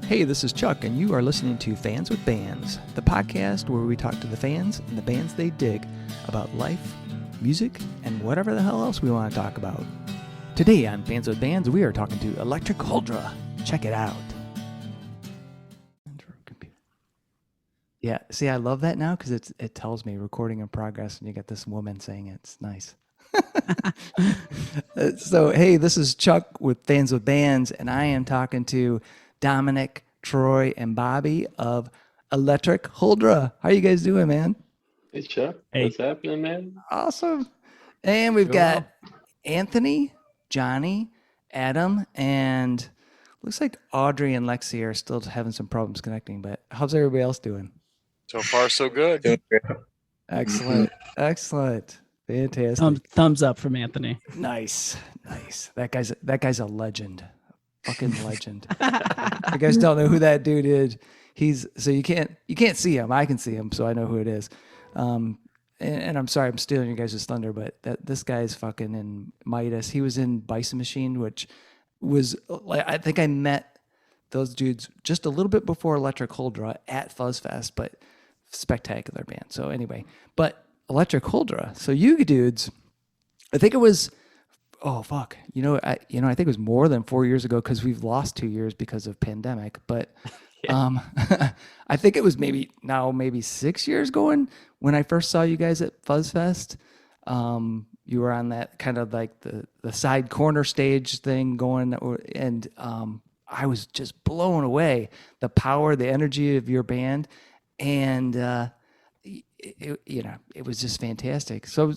Hey, this is Chuck, and you are listening to Fans with Bands, the podcast where we talk to the fans and the bands they dig about life, music, and whatever the hell else we want to talk about. Today on Fans with Bands, we are talking to Electric Huldra. Check it out. Yeah, see, I love that now because it tells me recording in progress, and you get this woman saying it. It's nice. So, hey, this is Chuck with Fans with Bands, and I am talking to Dominic, Troy, and Bobby of Electric Huldra. How you guys doing, man? Hey, Chuck. Hey. What's happening, man? Awesome. And we've got Anthony, Johnny, Adam, and looks like Audrey and Lexi are still having some problems connecting, but how's everybody else doing? So far, so good. Excellent. Excellent. Fantastic. Thumbs up from Anthony. Nice. That guy's a legend. Fucking legend. If you guys don't know who that dude is, you can't see him. I can see him, so I know who it is. And I'm sorry I'm stealing your guys' thunder, but this guy's fucking in Midas. He was in Bison Machine, which was like, I think I met those dudes just a little bit before Electric Huldra at Fuzz Fest, but spectacular band. So anyway, but Electric Huldra. So you dudes, I think it was, oh fuck, I think it was more than 4 years ago because we've lost 2 years because of pandemic. But I think it was maybe 6 years going when I first saw you guys at Fuzz Fest. You were on that kind of like the side corner stage thing going, and I was just blown away the power, the energy of your band, and it was just fantastic. So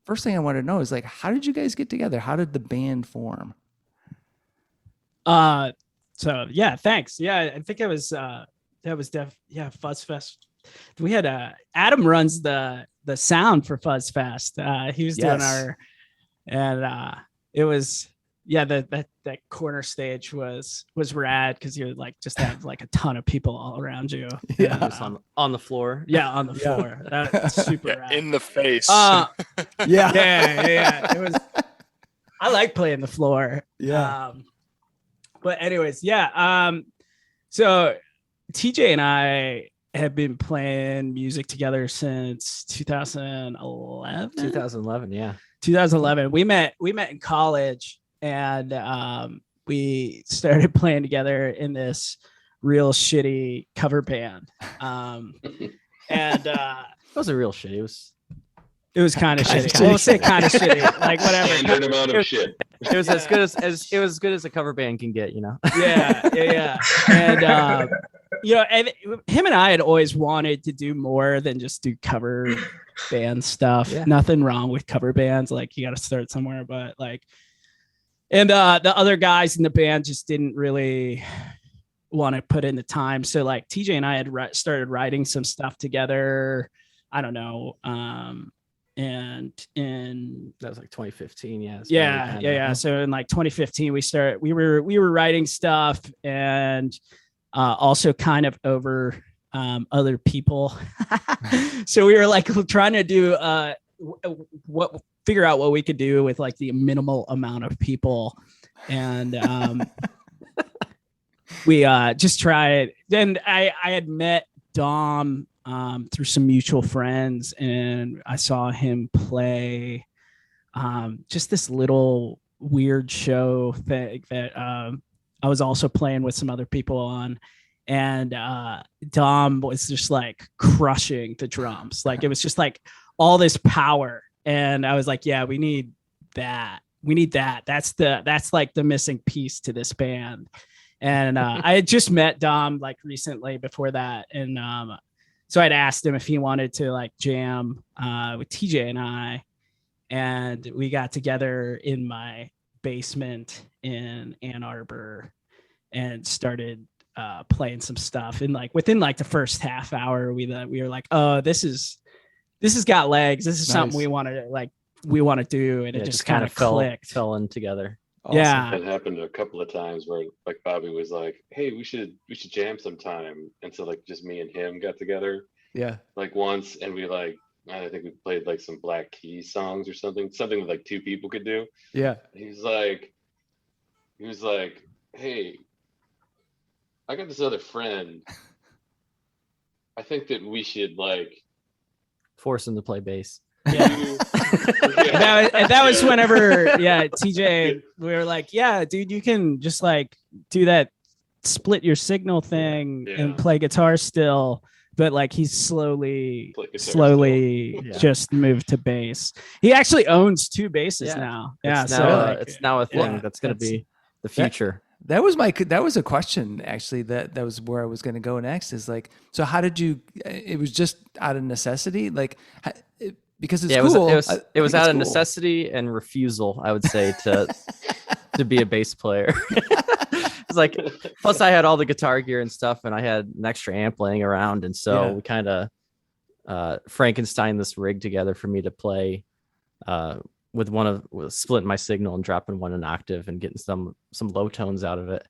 first thing I want to know is, like, how did you guys get together? How did the band form? So yeah, thanks. Yeah, I think it was Fuzz Fest. We had Adam runs the sound for Fuzz Fest. He was doing our, and it was that corner stage was rad because you like just have like a ton of people all around you. Yeah, just on the floor. Yeah, on the floor. That's super rad. In the face. Yeah. It was. I like playing the floor. Yeah. But anyways, yeah. So TJ and I have been playing music together since 2011. 2011, yeah. 2011. We met in college, and we started playing together in this real shitty cover band. And it wasn't real shitty. it was kind of shitty. We'll say kind of shitty, like whatever. Standard amount of shit. It was as good as a cover band can get, Yeah. And and him and I had always wanted to do more than just do cover band stuff. Yeah. Nothing wrong with cover bands. Like, you got to start somewhere, but like, and the other guys in the band just didn't really want to put in the time. So like TJ and I had started writing some stuff together. I don't know. And in that was like 2015. Yeah. So in like 2015, we were writing stuff, and also kind of over other people. So we were like trying to do figure out what we could do with like the minimal amount of people, and we just tried. Then I had met Dom through some mutual friends, and I saw him play just this little weird show thing that I was also playing with some other people on, and Dom was just like crushing the drums. Like, it was just like all this power, and I was like, yeah, we need that. That's like the missing piece to this band. And I had just met Dom like recently before that, and so I'd asked him if he wanted to like jam with TJ and I, and we got together in my basement in Ann Arbor and started playing some stuff. And like within like the first half hour, we were like, oh, this has got legs. This is something we want to do, and it just kind of fell in together. Awesome. Yeah, that happened a couple of times where like Bobby was like, "Hey, we should jam sometime," and so like just me and him got together. Yeah, like once, and we like, I think we played like some Black Keys songs or something that like two people could do. Yeah, he was like, "Hey, I got this other friend. I think that we should like Force him to play bass. Yeah. that was whenever, TJ, we were like, yeah, dude, you can just like do that, split your signal thing and play guitar still. But like he's slowly just moved to bass. He actually owns 2 basses now. Yeah, it's now a thing that's going to be the future. That was a question actually. That was where I was going to go next. Is like, so how did you? It was just out of necessity, like because it's cool. It was out of necessity and refusal, I would say, to be a bass player. It's like, plus I had all the guitar gear and stuff, and I had an extra amp laying around, and so we kind of Frankenstein this rig together for me to play with splitting my signal and dropping one an octave and getting some low tones out of it.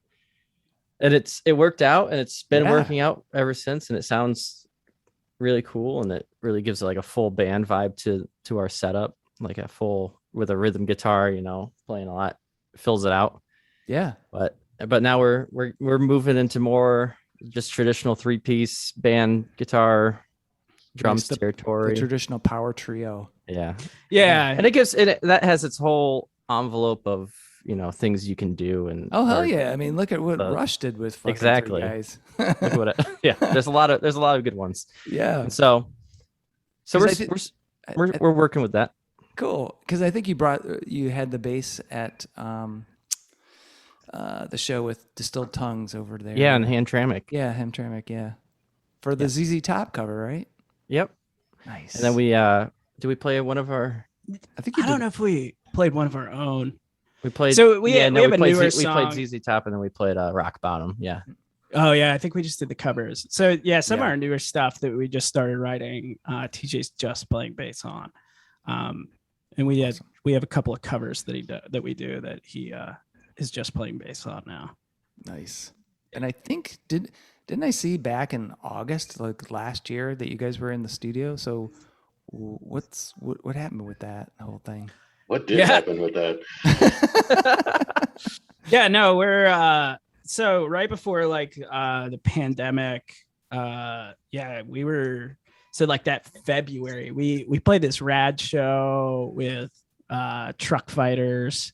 And it worked out, and it's been working out ever since, and it sounds really cool, and it really gives like a full band vibe to our setup, like a full with a rhythm guitar, playing a lot, fills it out. Yeah. But now we're moving into more just traditional 3-piece band guitar drums territory. The traditional power trio. Yeah. And it gives it that has its whole envelope of things you can do. And hell yeah! I mean, look at what Rush did with fucking exactly 3 guys. Look what there's a lot of good ones. Yeah. And so we're working with that. Cool, because I think you had the bass at the show with Distilled Tongues over there. Yeah, and Hamtramck. Yeah, Hamtramck. Yeah, for the ZZ Top cover, right? Yep. Nice. And then we play one of our? I don't know if we played one of our own. We played. So we have a newer We song. played ZZ Top, and then we played Rock Bottom. Yeah. Oh yeah, I think we just did the covers. So some of our newer stuff that we just started writing, TJ's just playing bass on, and we have a couple of covers that we do that he is just playing bass on now. Nice. And I think didn't I see back in August, like last year, that you guys were in the studio? So what happened with that whole thing? What did happen with that? We're so right before like the pandemic, we were like that February. We played this rad show with Truck Fighters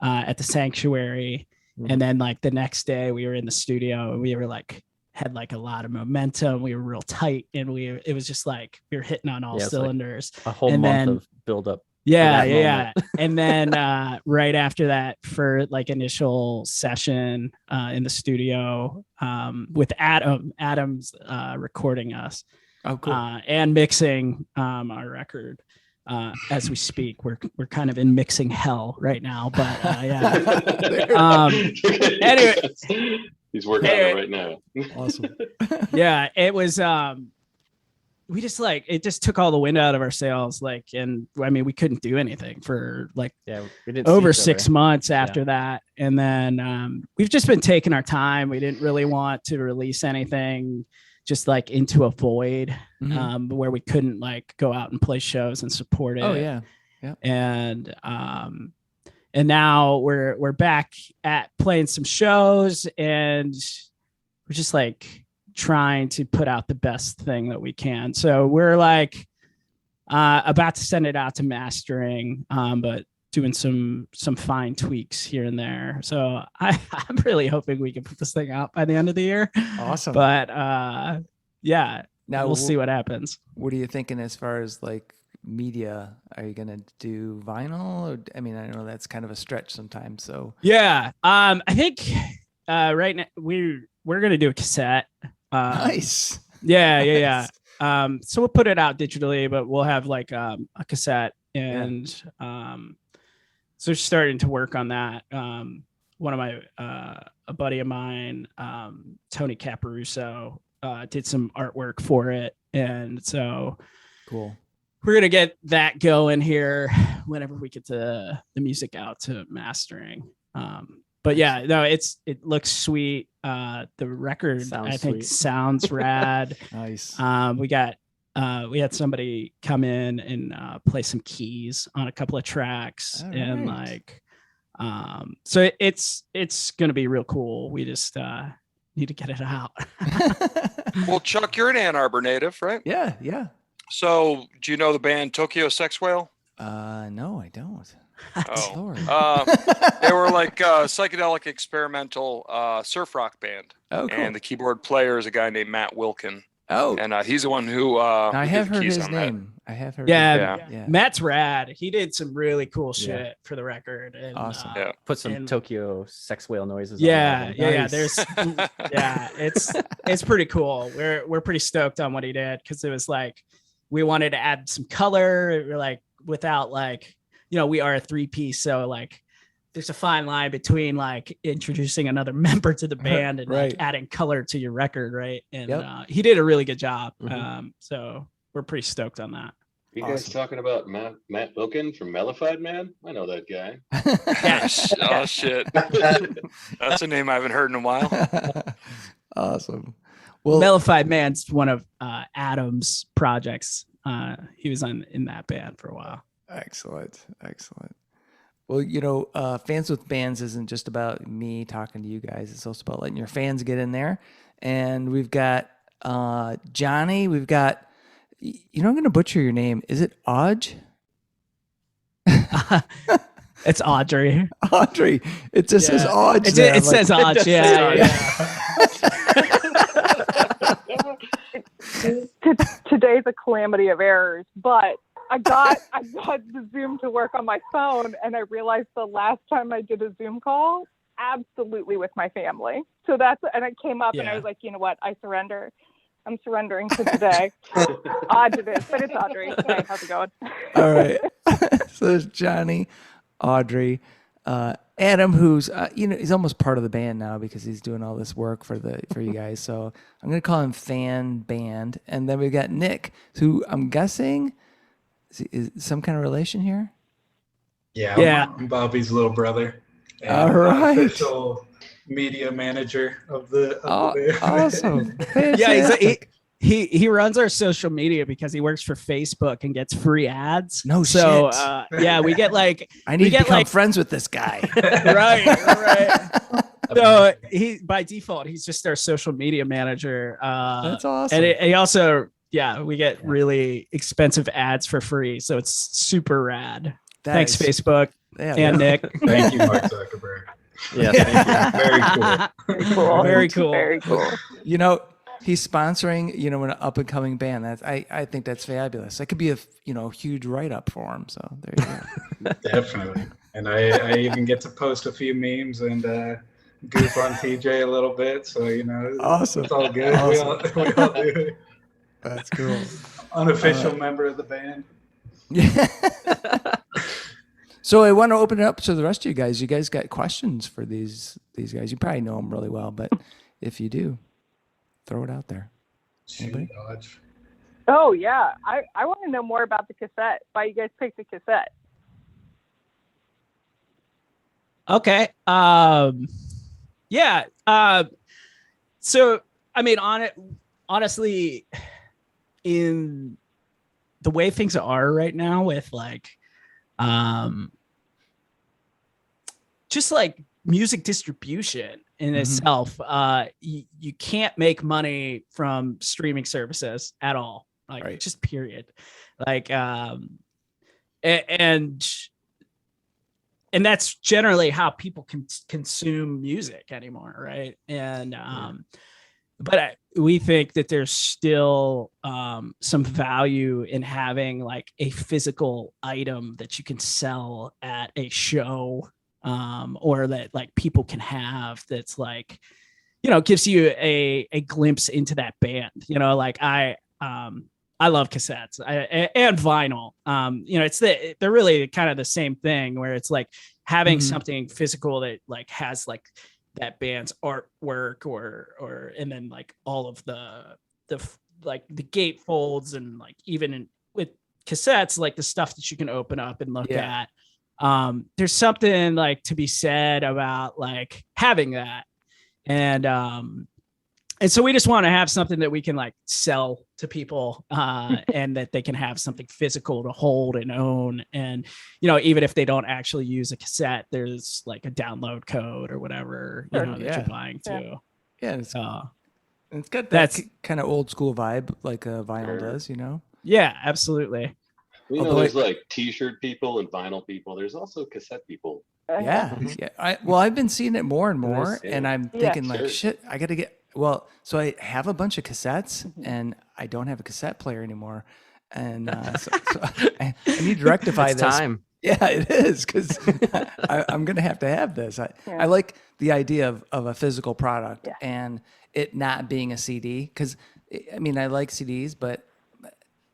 at the Sanctuary, and then like the next day we were in the studio and we were like had like a lot of momentum. We were real tight, and it was just like we were hitting on all cylinders. Like a whole month of build up. Yeah. And then right after that, for like initial session in the studio with Adam's recording us. Oh, cool. And mixing our record as we speak. We're kind of in mixing hell right now, but anyway, he's working on it right now. Awesome. Yeah, it was. We just it just took all the wind out of our sails. And I mean, we couldn't do anything for we didn't over 6 months after that. And then we've just been taking our time. We didn't really want to release anything just into a void where we couldn't go out and play shows and support it. Oh yeah. Yeah. And now we're back at playing some shows, and we're just trying to put out the best thing that we can. So we're about to send it out to mastering, but doing some fine tweaks here and there. So I'm really hoping we can put this thing out by the end of the year. Awesome. But now we'll see what happens. What are you thinking as far as media? Are you gonna do vinyl? Or, I mean, I know that's kind of a stretch sometimes. So I think right now we're gonna do a cassette. Nice. Yeah. So we'll put it out digitally, but we'll have a cassette, and so starting to work on that. One of my a buddy of mine, Tony Caparuso, did some artwork for it, and so cool. We're gonna get that going here whenever we get the music out to mastering. But yeah, no, it looks sweet. The record sounds rad. Nice. We had somebody come in and play some keys on a couple of tracks. All and right. so it's gonna be real cool. We just need to get it out. Well, Chuck, you're an Ann Arbor native, right? Yeah. So, do you know the band Tokyo Sex Whale? No, I don't. Oh, Lord. they were like a psychedelic experimental surf rock band. Oh, cool. And the keyboard player is a guy named Matt Wilkin. Oh, And he's the one who. I who have did the heard keys his on that. name. I have heard. Yeah. Matt's rad. He did some really cool shit for the record. And, Awesome. Yeah. Put some Tokyo sex whale noises. Yeah, on there. yeah. Nice. There's, it's pretty cool. We're pretty stoked on what he did because it was like we wanted to add some color, like without like, we are a 3-piece, so like there's a fine line between like introducing another member to the band and Right. like adding color to your record, right? And Yep. he did a really good job. Mhm. So we're pretty stoked on that. You guys Awesome. talking about Matt Wilkin from Mellified Man? I know that guy. Oh, shit. That's a name I haven't heard in a while. Awesome. Well, Mellified Man's one of Adam's projects. He was in that band for a while. excellent. Well, Fans with Bands isn't just about me talking to you guys. It's also about letting your fans get in there. And we've got Johnny. We've got, I'm going to butcher your name. Is it Audrey? It's Audrey. Audrey. It just says Audrey. It says Audrey. Yeah. Today's a calamity of errors, but I got the Zoom to work on my phone, and I realized the last time I did a Zoom call, absolutely with my family. So and it came up, and I was like, you know what? I surrender. I'm surrendering to today. Odd to this, but it's Audrey. Hey, how's it going? All right. So there's Johnny, Audrey, Adam, who's he's almost part of the band now because he's doing all this work for you guys. So I'm gonna call him Fan Band, and then we've got Nick, who I'm guessing is some kind of relation here. Yeah. I'm Bobby's little brother. And All right. Official media manager of the band. Awesome. Yeah, he runs our social media because he works for Facebook and gets free ads. No so, shit. We get like I need to become friends with this guy. right. So he by default he's just our social media manager. That's awesome. And he also we get really expensive ads for free, so it's super rad. Thanks, Facebook and Nick. Thank you, Mark Zuckerberg. Yeah, thank you. Very cool. Very cool. Very cool. He's sponsoring, an up and coming band. I think that's fabulous. That could be a huge write up for him. So there you go. Definitely. And I even get to post a few memes and goof on TJ a little bit. So Awesome. It's all good. Awesome. We all do it. That's cool. Unofficial member of the band. Yeah. So I want to open it up to the rest of you guys. You guys got questions for these guys? You probably know them really well, but if you do, throw it out there. Shoot, Dodge. Oh yeah, I want to know more about the cassette. Why you guys picked the cassette? Okay. So I mean, honestly, in the way things are right now with like just like music distribution in itself, you can't make money from streaming services at all, like just period. Like and that's generally how people can consume music anymore, right? And but we think that there's still some value in having like a physical item that you can sell at a show, or that like people can have that's like, gives you a glimpse into that band. Like I love cassettes and vinyl. They're really kind of the same thing where it's like having something physical that like has like that band's artwork or and then like all of the like the gatefolds and like even with cassettes, like the stuff that you can open up and look at. There's something like to be said about like having that. And so we just want to have something that we can like sell to people, and that they can have something physical to hold and own. And, even if they don't actually use a cassette, there's like a download code or whatever, that you're buying too. Yeah, it's got that That's- kind of old school vibe like a vinyl Sure. does, you know? Yeah, absolutely. You know, Although there's like T-shirt people and vinyl people. There's also cassette people. Yeah. I've been seeing it more and more, Nice, yeah. and I'm Yeah. thinking like, Sure. shit, I got to get. Well, so I have a bunch of cassettes, and I don't have a cassette player anymore, and so I need to rectify It's this. time. Yeah, it is because I'm gonna have to have this. I like the idea of a physical product Yeah. and it not being a CD because I mean I like CDs, but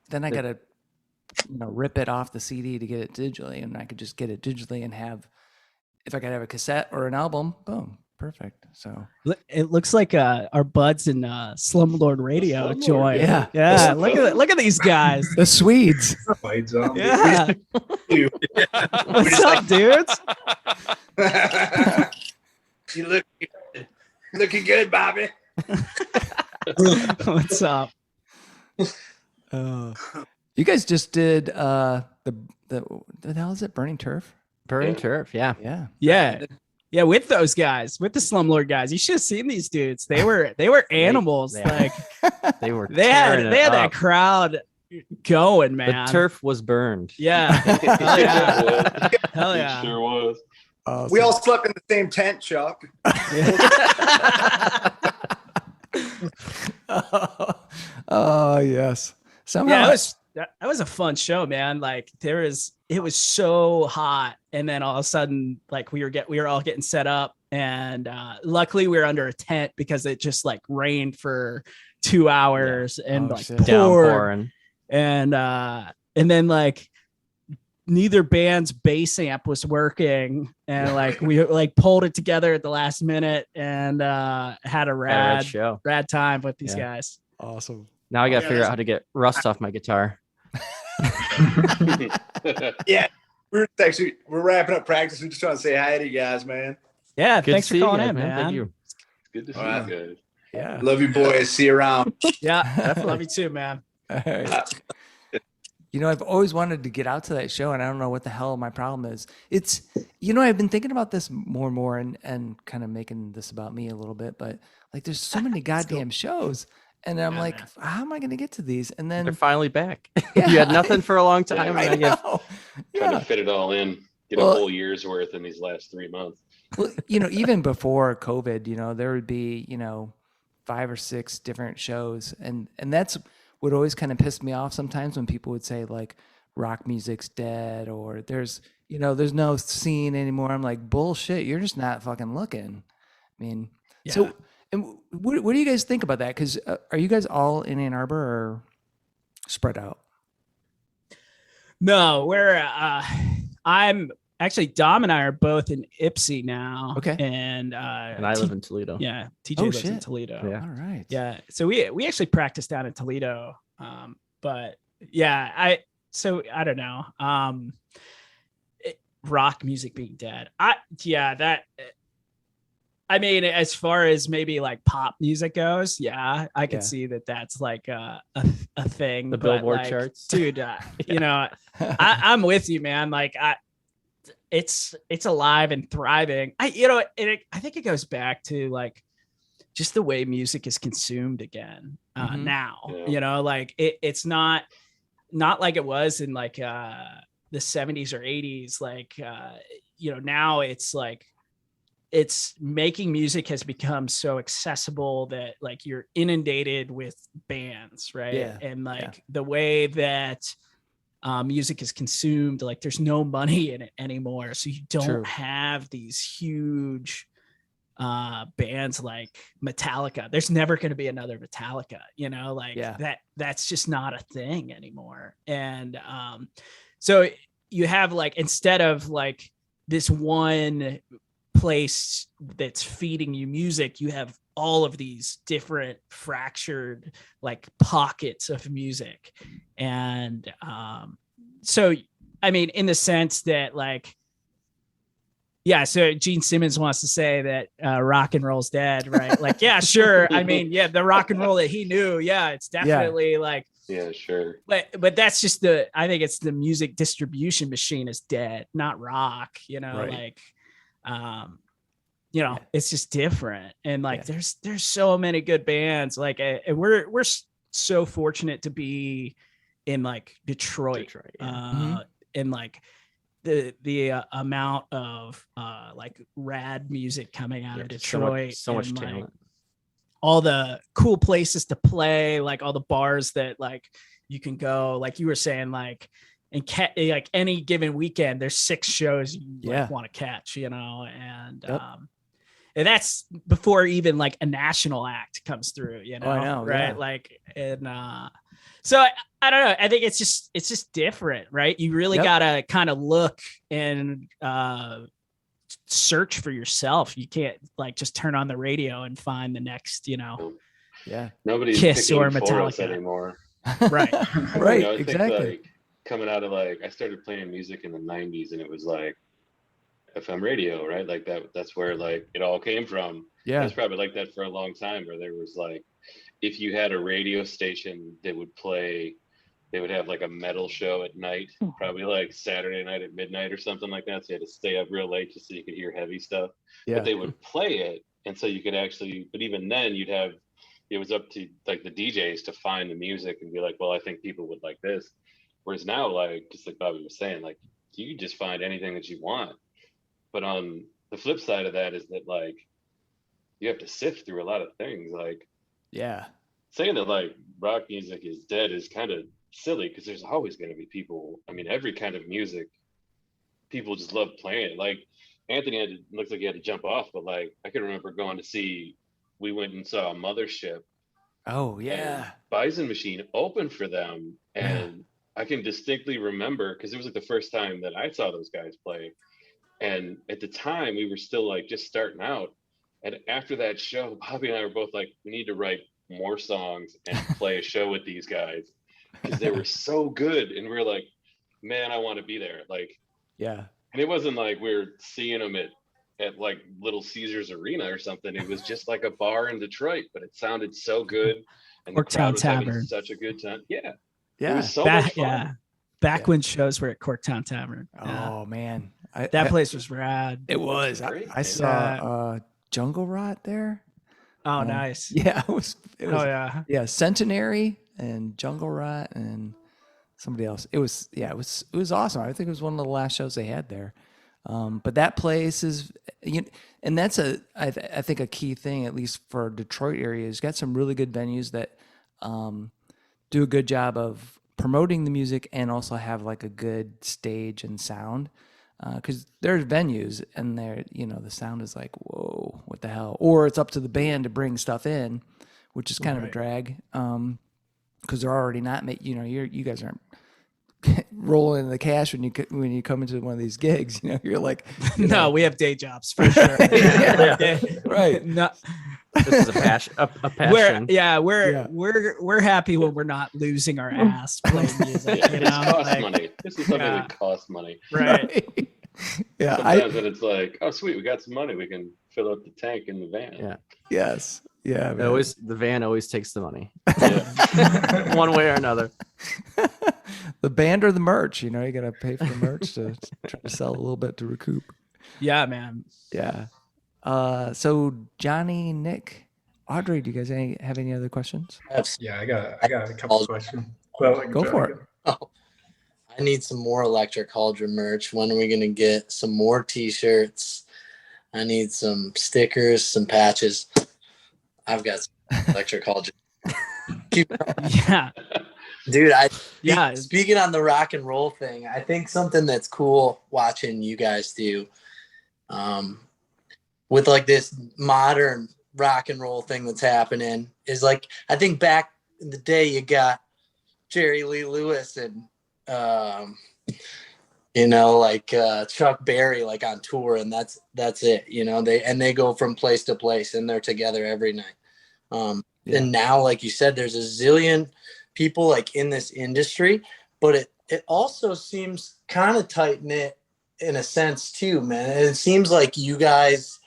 then I gotta rip it off the CD to get it digitally, and I could just get it digitally and have if I could have a cassette or an album, boom, perfect. So It looks like our buds in Slumlord Radio Slumlord, joined. yeah. Yeah. Look at these guys. the Swedes. White zombie. Yeah. What's up, dudes? You looking good, Bobby. What's up? You guys just did the hell is it? Burning Turf? Burning Yeah. Turf. Yeah. Yeah. Yeah. Yeah, with those guys, with the Slumlord guys. You should have seen these dudes. They were animals. Yeah. Like They were. they had tearing it that up. crowd going, The man. turf was burned. Yeah. Hell yeah. Hell It yeah. sure was. Awesome. We all slept in the same tent, Chuck. Oh yes. Somehow Yeah, that was a fun show, man. Like it was so hot, and then all of a sudden, like we were all getting set up, and luckily we were under a tent because it just like rained for 2 hours and Oh, like shit. poured, Downpouring. and then like neither band's bass amp was working, and like we like pulled it together at the last minute and had a Rad show. rad time with these Yeah. guys. awesome. Now I got to Yeah, figure that's- out how to get rust off my guitar. Yeah, we're wrapping up practice. We just trying to say hi to you guys, man. Yeah, Good thanks to for see you calling guys, in, man. Thank you. Good to see All right. you guys. Yeah. Love you, boys. See you around. Yeah, love you too, man. All right. I've always wanted to get out to that show, and I don't know what the hell my problem is. It's, I've been thinking about this more and more, and kind of making this about me a little bit. But like, there's so many goddamn shows, and I'm like, how am I going to get to these? And then They're finally back. Yeah. You had nothing for a long time. I and now you have- know. Trying Yeah. to fit it all in, get Well- a whole year's worth in these last 3 months. Well, even before COVID, there would be, 5 or 6 different shows, and that's what always kind of pissed me off sometimes when people would say like rock music's dead or there's no scene anymore. I'm like, bullshit. You're just not fucking looking. I mean, so and what do you guys think about that? Because are you guys all in Ann Arbor or spread out? No, I'm actually Dom and I are both in Ipsy now. Okay. And and I live in Toledo. yeah, TJ Oh, lives in shit. Toledo. Yeah. All right. Yeah. So we actually practice down in Toledo. But yeah, I don't know. Rock music being dead. I mean, as far as maybe like pop music goes, yeah, I can Yeah. see that that's like a thing. The but, Billboard like, charts. dude. I'm with you, man. Like it's alive and thriving. I think it goes back to like just the way music is consumed again Mhm. now. Yeah. Like it's not like it was in like the 70s or 80s. Like now it's like it's making music has become so accessible that like you're inundated with bands, right? Yeah. And like the way that music is consumed, like there's no money in it anymore, so you don't True. have these huge bands like Metallica. There's never going to be another Metallica, like Yeah. that's just not a thing anymore. And so you have like, instead of like this one place that's feeding you music, you have all of these different fractured like pockets of music. And so I mean, in the sense that like, yeah, so Gene Simmons wants to say that rock and roll's dead, right? Like, yeah, sure. I mean, yeah, the rock and roll that he knew, yeah, it's definitely like, Yeah, sure. but that's just I think it's the music distribution machine is dead, not rock, Right. like, you know, it's just different. And like, there's so many good bands. Like, and we're so fortunate to be in like Detroit. And like the amount of like rad music coming out of Detroit. So much and, talent. like, all the cool places to play, like all the bars that like you can go, like you were saying, like, and like any given weekend, there's 6 shows you like, want to catch, you know, and that's before even like a national act comes through, you know, I know, right? yeah. Like, and so I don't know. I think it's just different, right? You really gotta kind of look and search for yourself. You can't like just turn on the radio and find the next, you know, nobody's Kiss or picking for us Metallica anymore. Right. Right. You know, I Exactly. think, like, coming out of like, I started playing music in the 90s, and it was like FM radio, right? Like that's where like it all came from. Yeah. It was probably like that for a long time, where there was like, if you had a radio station that would play, they would have like a metal show at night, probably like Saturday night at midnight or something like that. So you had to stay up real late just so you could hear heavy stuff. Yeah. But they would play it, and so you could actually, but even then you'd have, it was up to like the DJs to find the music and be like, well, I think people would like this. Whereas now, like, just like Bobby was saying, like, you can just find anything that you want. But on the flip side of that is that, like, you have to sift through a lot of things. Like, saying that like rock music is dead is kind of silly, because there's always going to be people. I mean, every kind of music, people just love playing it. Like, Anthony looks like he had to jump off, but like, I can remember going to see, we went and saw Mothership. Oh yeah. Bison Machine opened for them, and I can distinctly remember, because it was like the first time that I saw those guys play. And at the time we were still like just starting out. And after that show, Bobby and I were both like, we need to write more songs and play a show with these guys, because they were so good. And we were like, man, I want to be there. Like, yeah. And it wasn't like we were seeing them at like Little Caesars Arena or something. It was just like a bar in Detroit, but it sounded so good. And the crowd was having such a good time. Yeah. Yeah. It was so much fun. Yeah. Back when shows were at Corktown Tavern. Oh man. That place was rad. It was. I saw Jungle Rot there. Oh, nice. Yeah, it was. Yeah, Centenary and Jungle Rot and somebody else. It was awesome. I think it was one of the last shows they had there. But that place is, and that's I think a key thing, at least for Detroit area, is got some really good venues that do a good job of promoting the music and also have like a good stage and sound. Because there's venues and they're, the sound is like, whoa, what the hell? Or it's up to the band to bring stuff in, which is kind of a drag. Because they're already not, you guys aren't rolling in the cash when you come into one of these gigs. You're like, no, we have day jobs for sure. Right. No. This is a passion. We're happy when we're not losing our ass playing music. It costs money. This is something that costs money. Right. Yeah. Sometimes when it's like, oh sweet, we got some money, we can fill up the tank in the van. Yeah. Yes. Yeah. The van always takes the money. Yeah. One way or another. The band or the merch, you gotta pay for the merch to try to sell a little bit to recoup. Yeah, man. Yeah. So Johnny, Nick, Audrey, do you guys have any other questions? Yeah, I got a couple questions. Well, go for it. Oh, I need some more Electric Huldra merch. When are we gonna get some more T-shirts? I need some stickers, some patches. I've got some Electric Huldra. Yeah. Dude, speaking on the rock and roll thing, I think something that's cool watching you guys do, with like this modern rock and roll thing that's happening is like, I think back in the day you got Jerry Lee Lewis and Chuck Berry like on tour, and that's it. They go from place to place and they're together every night. And now, like you said, there's a zillion people like in this industry, but it also seems kind of tight knit in a sense too, man. And it seems like you guys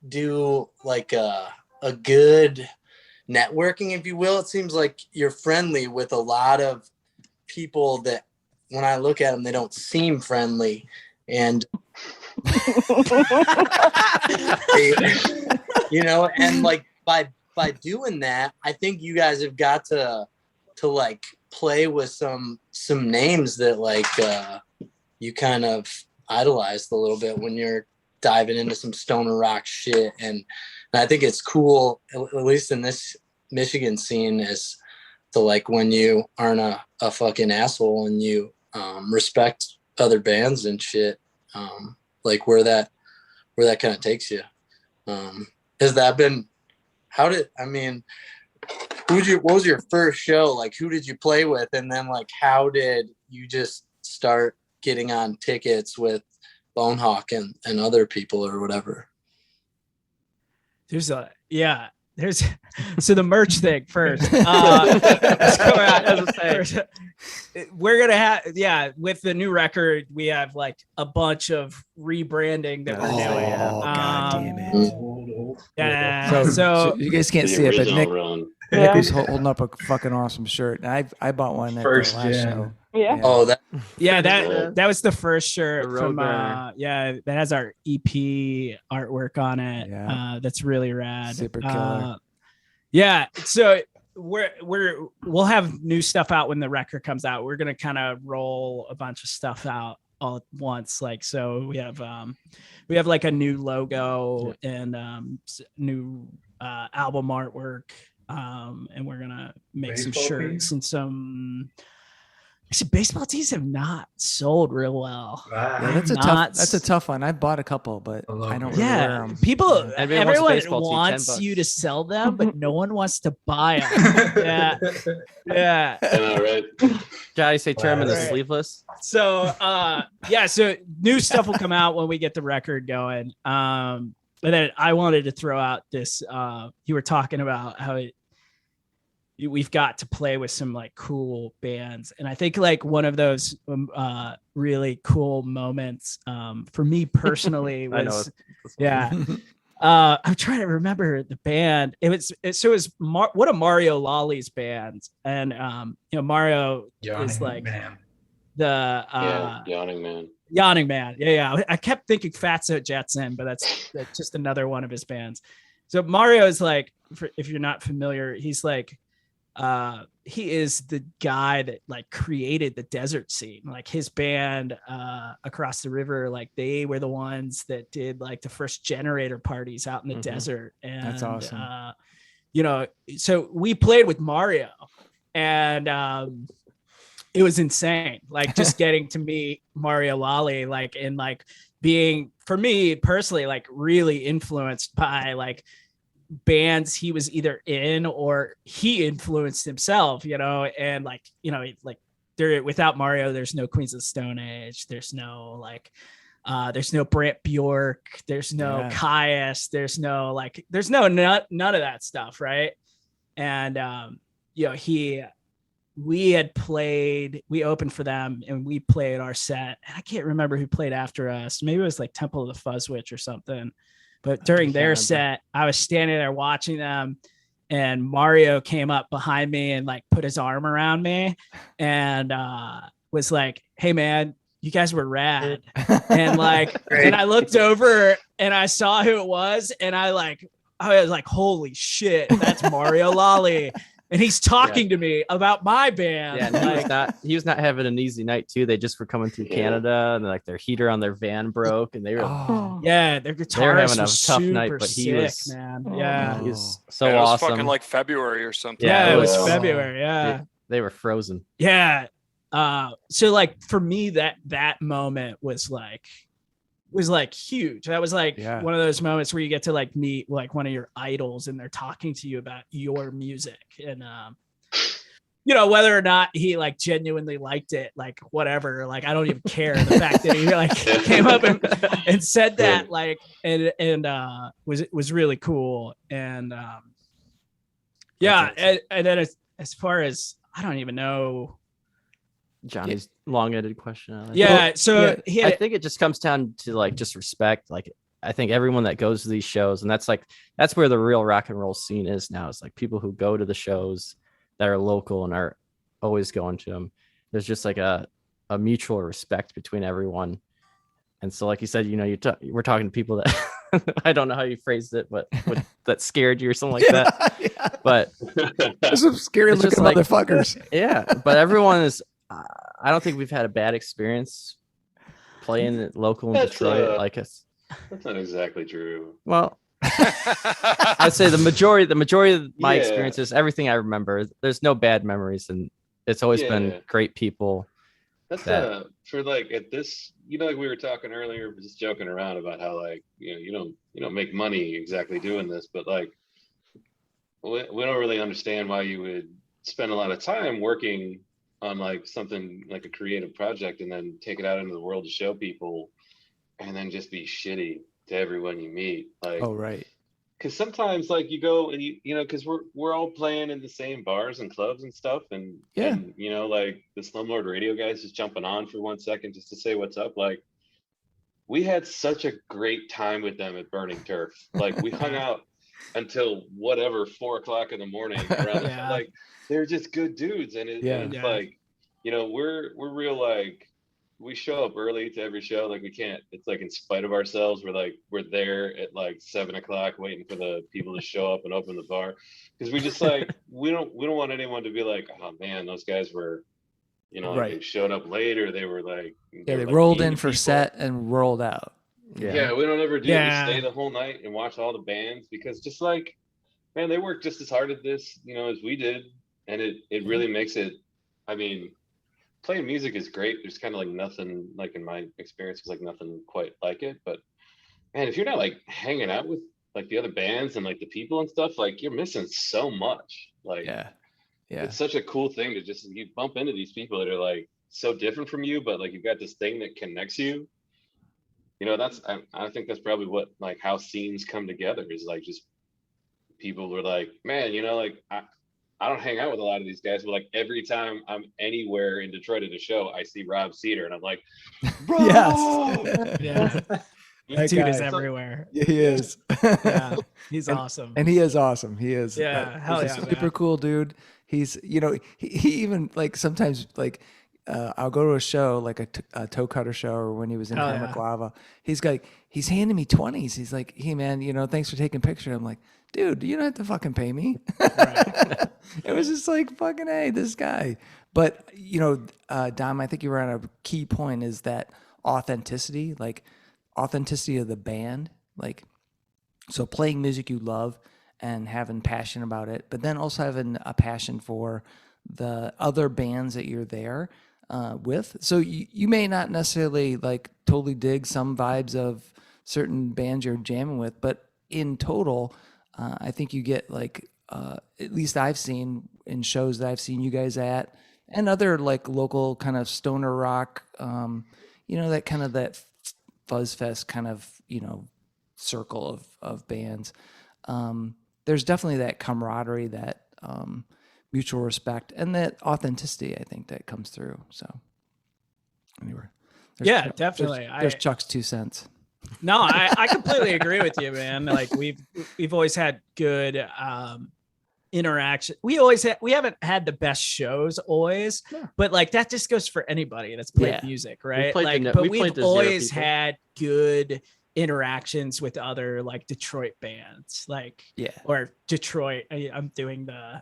do like a good networking, if you will. It seems like you're friendly with a lot of people that when I look at them, they don't seem friendly. And You know, and like by doing that, I think you guys have got to like play with some names that like you kind of idolized a little bit when you're diving into some stoner rock shit. And I think it's cool, at least in this Michigan scene, is to like when you aren't a fucking asshole and you respect other bands and shit, like where that kind of takes you. Has that been, what was your first show? Like, who did you play with? And then like, how did you just start getting on tickets with Bonehawk and other people or whatever? So the merch thing first. We're gonna have with the new record, we have like a bunch of rebranding that we're doing. God damn it. Yeah. So you guys can't see it, but Nick Yeah. was holding up a fucking awesome shirt. And I bought one at First the last gen. show. Yeah. Oh, that that was the first shirt The from Roadrunner. that has our EP artwork on it. Yeah. That's really rad. Super killer. So we'll have new stuff out when the record comes out. We're gonna kind of roll a bunch of stuff out all at once. Like, so we have like a new logo and new album artwork, and we're gonna make Baseball some shirts tees? and some. Actually, baseball tees have not sold real well. Yeah, that's a tough one. I bought a couple, but I don't really wear them. People, Everyone wants a everyone baseball tee, wants $10. you to sell them, but no one wants to buy them. Yeah. I know, right? Johnny say term in the Right. sleeveless. So so new stuff will come out when we get the record going. But then I wanted to throw out this. You were talking about how we've got to play with some like cool bands, and I think like one of those really cool moments for me personally I know was it's- I'm trying to remember the band. It was one of Mario Lawley's bands, and Mario is like the Yawning Man. Yawning Man. Yeah. I kept thinking Fatso Jetson, but that's just another one of his bands. So Mario is like, if you're not familiar, he's like, he is the guy that like created the desert scene. Like his band Across the River, like they were the ones that did like the first generator parties out in the desert. And That's awesome. So we played with Mario, and it was insane. Like just getting to meet Mario Lawley, like, and like being, for me personally, like really influenced by like bands he was either in or he influenced himself, and like, there, without Mario, there's no Queens of the Stone Age. There's no like, there's no Brant Bjork. There's no Caius. There's no like, there's none of that stuff. Right. And, we opened for them and we played our set. And I can't remember who played after us. Maybe it was like Temple of the Fuzz Witch or something. But during their set, I was standing there watching them, and Mario came up behind me and like put his arm around me and was like, "Hey man, you guys were rad." And like, and I looked over and I saw who it was, and I was like, "Holy shit, that's Mario Lawley." And he's talking to me about my band. Yeah, and he was not having an easy night too. They just were coming through Canada, and like their heater on their van broke, and they were their guitarist having a was tough super so he was so it was awesome. fucking like February or something. Yeah, it was February. Yeah, they were frozen. Yeah. So like for me, that moment was like huge. That was like one of those moments where you get to like meet like one of your idols and they're talking to you about your music, and whether or not he like genuinely liked it, like whatever, like I don't even care. The fact that he like came up and said that, like, and was really cool. And and then as far as, I don't even know Johnny's long-ended question. I think it just comes down to like just respect. Like I think everyone that goes to these shows, and that's where the real rock and roll scene is now. It's like people who go to the shows that are local and are always going to them. There's just like a mutual respect between everyone, And so, like you said, we're talking to people that I don't know how you phrased it, but that scared you or something like that. Yeah. But there's some scary looking motherfuckers. Yeah, but everyone is. I don't think we've had a bad experience playing local in Detroit. That's not exactly true. Well, I'd say the majority of my experiences, everything I remember, there's no bad memories, and it's always been great people. That's for like at this, like we were talking earlier, just joking around about how like you don't make money exactly doing this, but like we don't really understand why you would spend a lot of time working on like something like a creative project and then take it out into the world to show people, and then just be shitty to everyone you meet. Like, oh right. Because sometimes like you go and because we're all playing in the same bars and clubs and stuff, and like the Slumlord Radio guys just jumping on for 1 second just to say what's up. Like we had such a great time with them at Burning Turf. Like we hung out until whatever 4 o'clock in the morning. Like they're just good dudes, and it's like we're real like. We show up early to every show. Like we can't, it's like in spite of ourselves, we're there at like 7 o'clock waiting for the people to show up and open the bar. Cause we just like, we don't want anyone to be like, oh man, those guys were, like they showed up late, or they were like, they rolled in for set and rolled out. Yeah. We don't ever do it. We stay the whole night and watch all the bands, because just like, man, they worked just as hard at this, as we did. And it really makes it, I mean, playing music is great. There's kind of like nothing, like in my experience, was like nothing quite like it. But man, if you're not like hanging out with like the other bands and like the people and stuff, like you're missing so much. Like, it's such a cool thing to just, you bump into these people that are like so different from you, but like you've got this thing that connects you. That's, I think that's probably what, like how scenes come together, is like just people were like, man, like I don't hang out with a lot of these guys, but like every time I'm anywhere in Detroit at a show, I see Rob Cedar, and I'm like, bro! Yes. That dude is everywhere. Yeah, he is. Yeah, he's awesome. And he is awesome. He is. Yeah, hell he's a super cool dude. He's, he even like sometimes like, I'll go to a show, like a toe cutter show, or when he was in Lava. He's like, he's handing me 20s. He's like, hey man, thanks for taking pictures. I'm like, dude, you don't have to fucking pay me. Right. It was just like, fucking, hey, this guy. But, Dom, I think you were on a key point, is that authenticity of the band. Like, so playing music you love and having passion about it, but then also having a passion for the other bands that you're there with. So you may not necessarily like totally dig some vibes of certain bands you're jamming with, but in total, I think you get like, at least I've seen in shows that I've seen you guys at, and other like local kind of stoner rock, that kind of that Fuzz Fest kind of, circle of bands. There's definitely that camaraderie, that mutual respect, and that authenticity, I think, that comes through. So anyway, definitely. There's Chuck's 2 cents. No, I completely agree with you, man. Like we've always had good interaction. We haven't had the best shows always, but like that just goes for anybody that's played music, right? We've always had good interactions with other like Detroit bands, like or Detroit. I'm doing the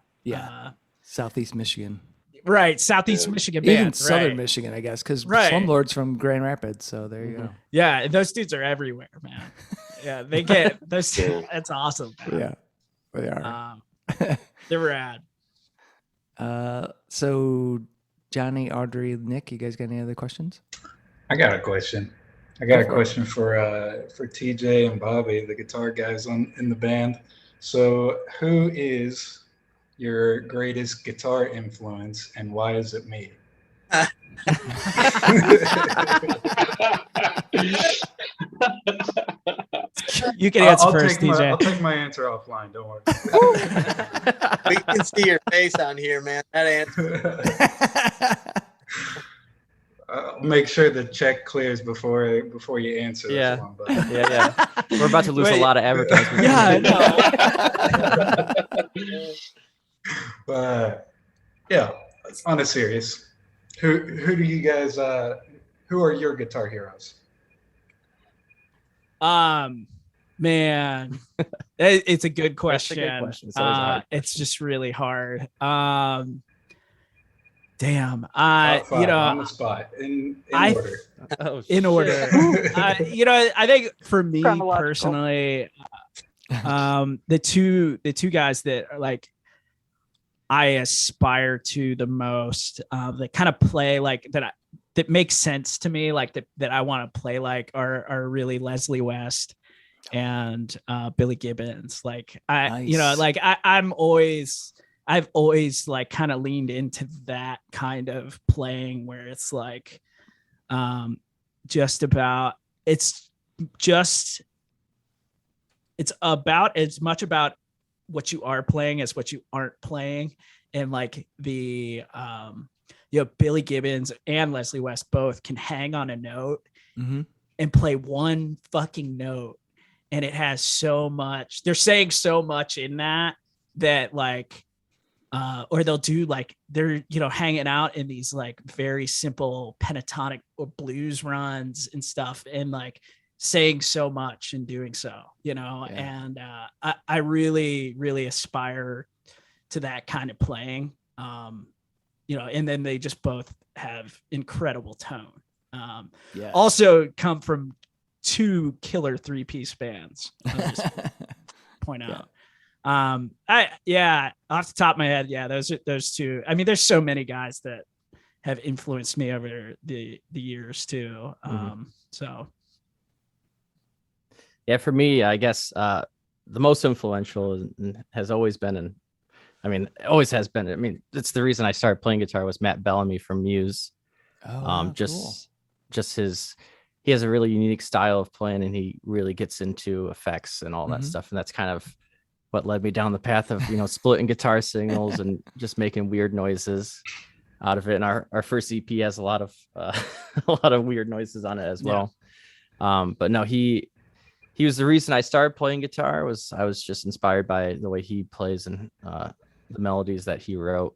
Southeast Michigan. Right, Southeast Michigan band. Even bands, Southern Michigan, I guess, because Slumlord's from Grand Rapids, so there you go. Yeah, and those dudes are everywhere, man. Yeah, they get those. That's awesome, man. Yeah, they are. They're rad. So Johnny, Audrey, Nick, you guys got any other questions? I got a question. I got a question for TJ and Bobby, the guitar guys in the band. So who is your greatest guitar influence, and why is it me? You can answer first, TJ. I'll take my answer offline. Don't worry. We can see your face on here, man. That answer. I'll make sure the check clears before you answer. Yeah. This one, but. Yeah. We're about to lose a lot of advertisements. Yeah, I know. But yeah, on a serious, who do you guys? Who are your guitar heroes? Man, it's a good question. That's a good question. It's always a hard It's just really hard. Damn. Top five You know, on the spot in order. Oh, in order. You know, I think for me Chronological. personally, the two guys that are like I aspire to the most, that kind of play like that makes sense to me, like that I want to play like are really Leslie West and Billy Gibbons. Like Nice. you know, like I've always like kind of leaned into that kind of playing where it's like it's about as much about what you are playing as what you aren't playing. And like the you know, Billy Gibbons and Leslie West both can hang on a note and play one fucking note, and it has so much, they're saying so much in that like or they'll do like they're, you know, hanging out in these like very simple pentatonic or blues runs and stuff, and like saying so much and doing so, you know. And I really aspire to that kind of playing, you know. And then they just both have incredible tone. Also come from two killer 3-piece bands, I'll just point out. Off the top of my head, those two. I mean, there's so many guys that have influenced me over the years too. So yeah, for me, I guess the most influential has always been, and I mean, always has been. I mean, it's the reason I started playing guitar was Matt Bellamy from Muse. Just he has a really unique style of playing, and he really gets into effects and all that stuff, and that's kind of what led me down the path of, you know, splitting guitar signals and just making weird noises out of it. And our first EP has a lot of weird noises on it as well. But no, he was the reason I started playing guitar. I was just inspired by the way he plays and the melodies that he wrote.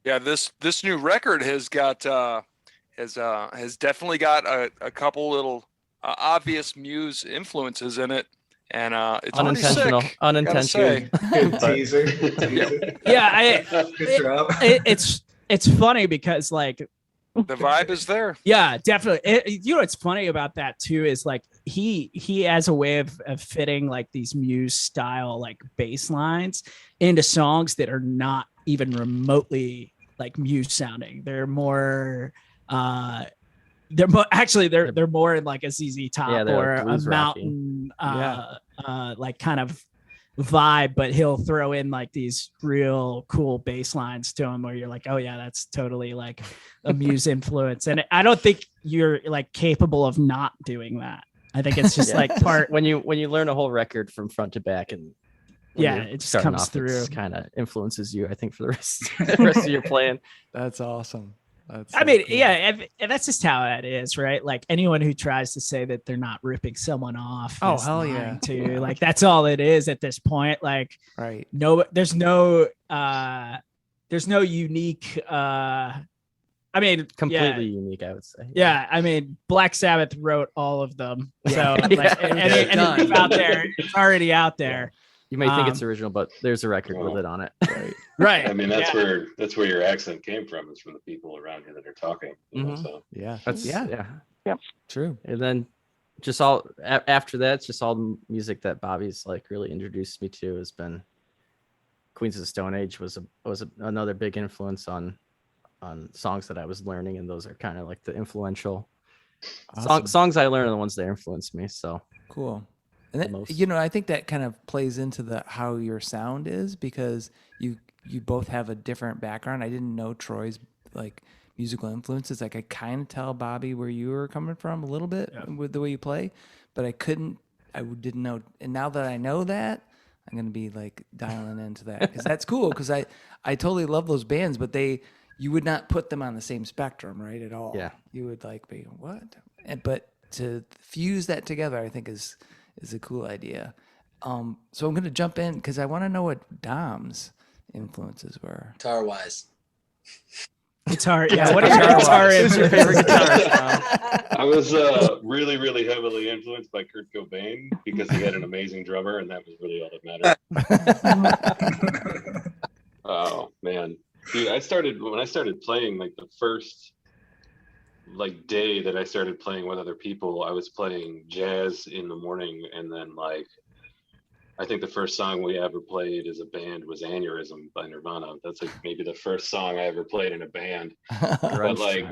This new record has got has definitely got a couple little obvious Muse influences in it, and it's unintentional. Good teaser. Good drop. It's funny because like the vibe is there. Yeah, definitely. You know what's funny about that too is like he has a way of fitting like these Muse style like bass lines into songs that are not even remotely like Muse sounding. They're more they're more in like a ZZ Top or a Mountain like kind of vibe, but he'll throw in like these real cool bass lines to him where you're like, oh yeah, that's totally like a Muse influence. And I don't think you're like capable of not doing that. I think it's just like part when you learn a whole record from front to back, and it just comes through, kind of influences you, I think, for the rest of your playing. That's awesome. I mean, cool. And that's just how it is, right? Like anyone who tries to say that they're not ripping someone off. Oh, hell yeah. Too. Like that's all it is at this point. Like, right. No, there's no unique, I mean, completely unique, I would say. Yeah. I mean, Black Sabbath wrote all of them. So like, anything out there, it's already out there. You may think it's original, but there's a record with it on it. Right. I mean, that's where your accent came from, is from the people around you that are talking. You know, so. Yeah. True. And then just all after that, it's just all the music that Bobby's like really introduced me to has been Queens of the Stone Age was another big influence on songs that I was learning, and those are kind of like the influential songs I learned are the ones that influenced me. So cool. And that, you know, I think that kind of plays into how your sound is, because you both have a different background. I didn't know Troy's like musical influences. Like I kind of tell Bobby where you were coming from a little bit with the way you play, but I didn't know. And now that I know that, I'm going to be like dialing into that, because that's cool. Because I totally love those bands, but you would not put them on the same spectrum, right? At all. Yeah. You would like be what? But to fuse that together, I think is a cool idea. So I'm going to jump in because I want to know what Dom's influences were. Guitar wise. Guitar. Yeah. What are your guitar Who's your favorite guitar? I was really, really heavily influenced by Kurt Cobain because he had an amazing drummer, and that was really all that mattered. Oh man, dude! When I started playing, like the first like day that I started playing with other people, I was playing jazz in the morning, and then like I think the first song we ever played as a band was Aneurysm by Nirvana. That's like maybe the first song I ever played in a band. But like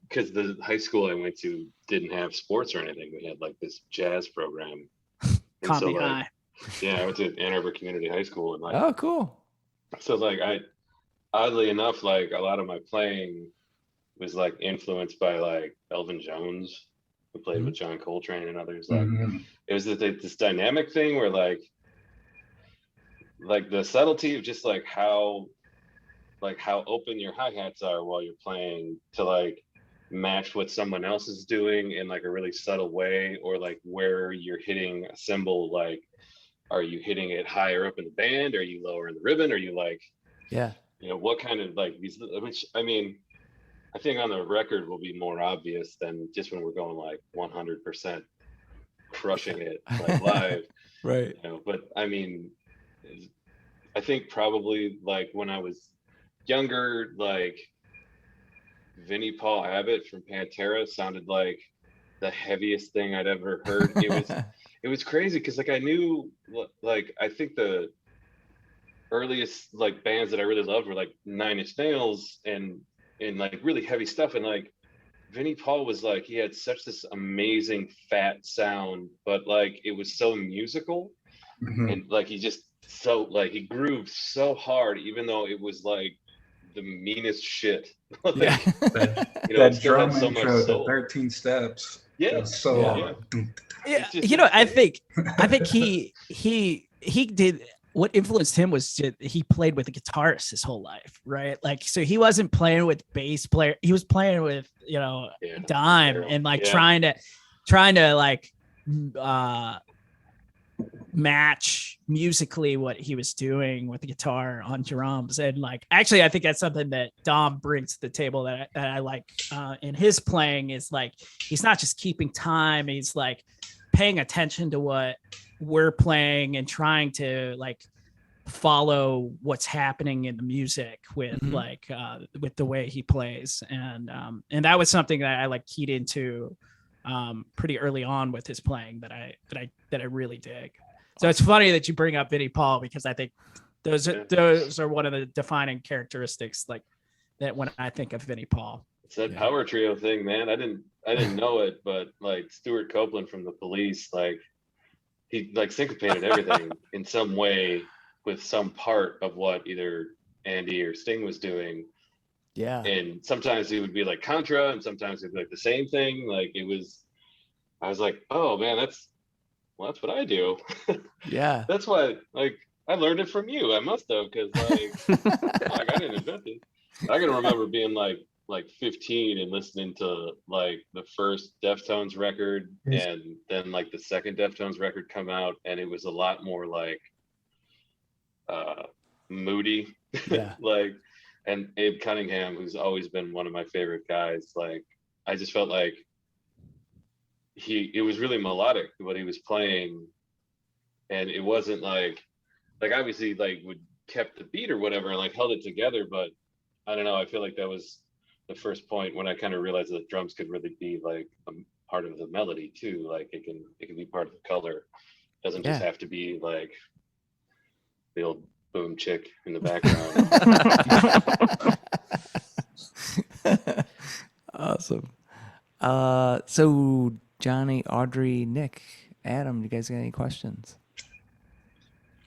because the high school I went to didn't have sports or anything. We had like this jazz program. And so like, yeah, I went to Ann Arbor Community High School, and like, oh, cool. So like oddly enough, like a lot of my playing was like influenced by like Elvin Jones, who played with John Coltrane and others. Like it was this dynamic thing where like the subtlety of just like how open your hi-hats are while you're playing to like match what someone else is doing in like a really subtle way, or like where you're hitting a cymbal, like are you hitting it higher up in the band, are you lower in the ribbon, are you like what kind of like these, which I mean I think on the record will be more obvious than just when we're going like 100% crushing it like live. Right. But I mean I think probably like when I was younger, like Vinnie Paul Abbott from Pantera sounded like the heaviest thing I'd ever heard. It was crazy because like I knew, like I think the earliest like bands that I really loved were like Nine Inch Nails and like really heavy stuff, and like Vinnie Paul was like, he had such this amazing fat sound, but like it was so musical, and like he just so like he grooved so hard, even though it was like the meanest shit. Like, that drum intro, the 13 steps. Yeah. So I think he did. What influenced him was he played with a guitarist his whole life, right? Like, so he wasn't playing with bass player. He was playing with, Dime and like trying to like match musically what he was doing with the guitar on drums. And like, actually, I think that's something that Dom brings to the table that I like in his playing is like, he's not just keeping time. He's like paying attention to what we're playing and trying to like follow what's happening in the music with like with the way he plays, and that was something that I like keyed into pretty early on with his playing that I really dig. So it's funny that you bring up Vinnie Paul, because I think those are one of the defining characteristics like that when I think of Vinnie Paul. It's that power trio thing, man. I didn't know it, but like Stuart Copeland from The Police, like he like syncopated everything in some way with some part of what either Andy or Sting was doing. Yeah. And sometimes it would be like contra, and sometimes it'd be like the same thing. Like I was like, oh man, that's what I do. Yeah. That's why like I learned it from you. I must have, because like I didn't invent it. I can remember being like 15 and listening to like the first Deftones record, and then like the second Deftones record come out, and it was a lot more like moody. Yeah. Like, and Abe Cunningham, who's always been one of my favorite guys, like I just felt like it was really melodic what he was playing, and it wasn't like obviously like would kept the beat or whatever and like held it together, but I don't know, I feel like that was the first point when I kind of realized that drums could really be like a part of the melody too. Like it can be part of the color. It doesn't just have to be like the old boom chick in the background. Awesome. So Johnny, Audrey, Nick, Adam, you guys got any questions?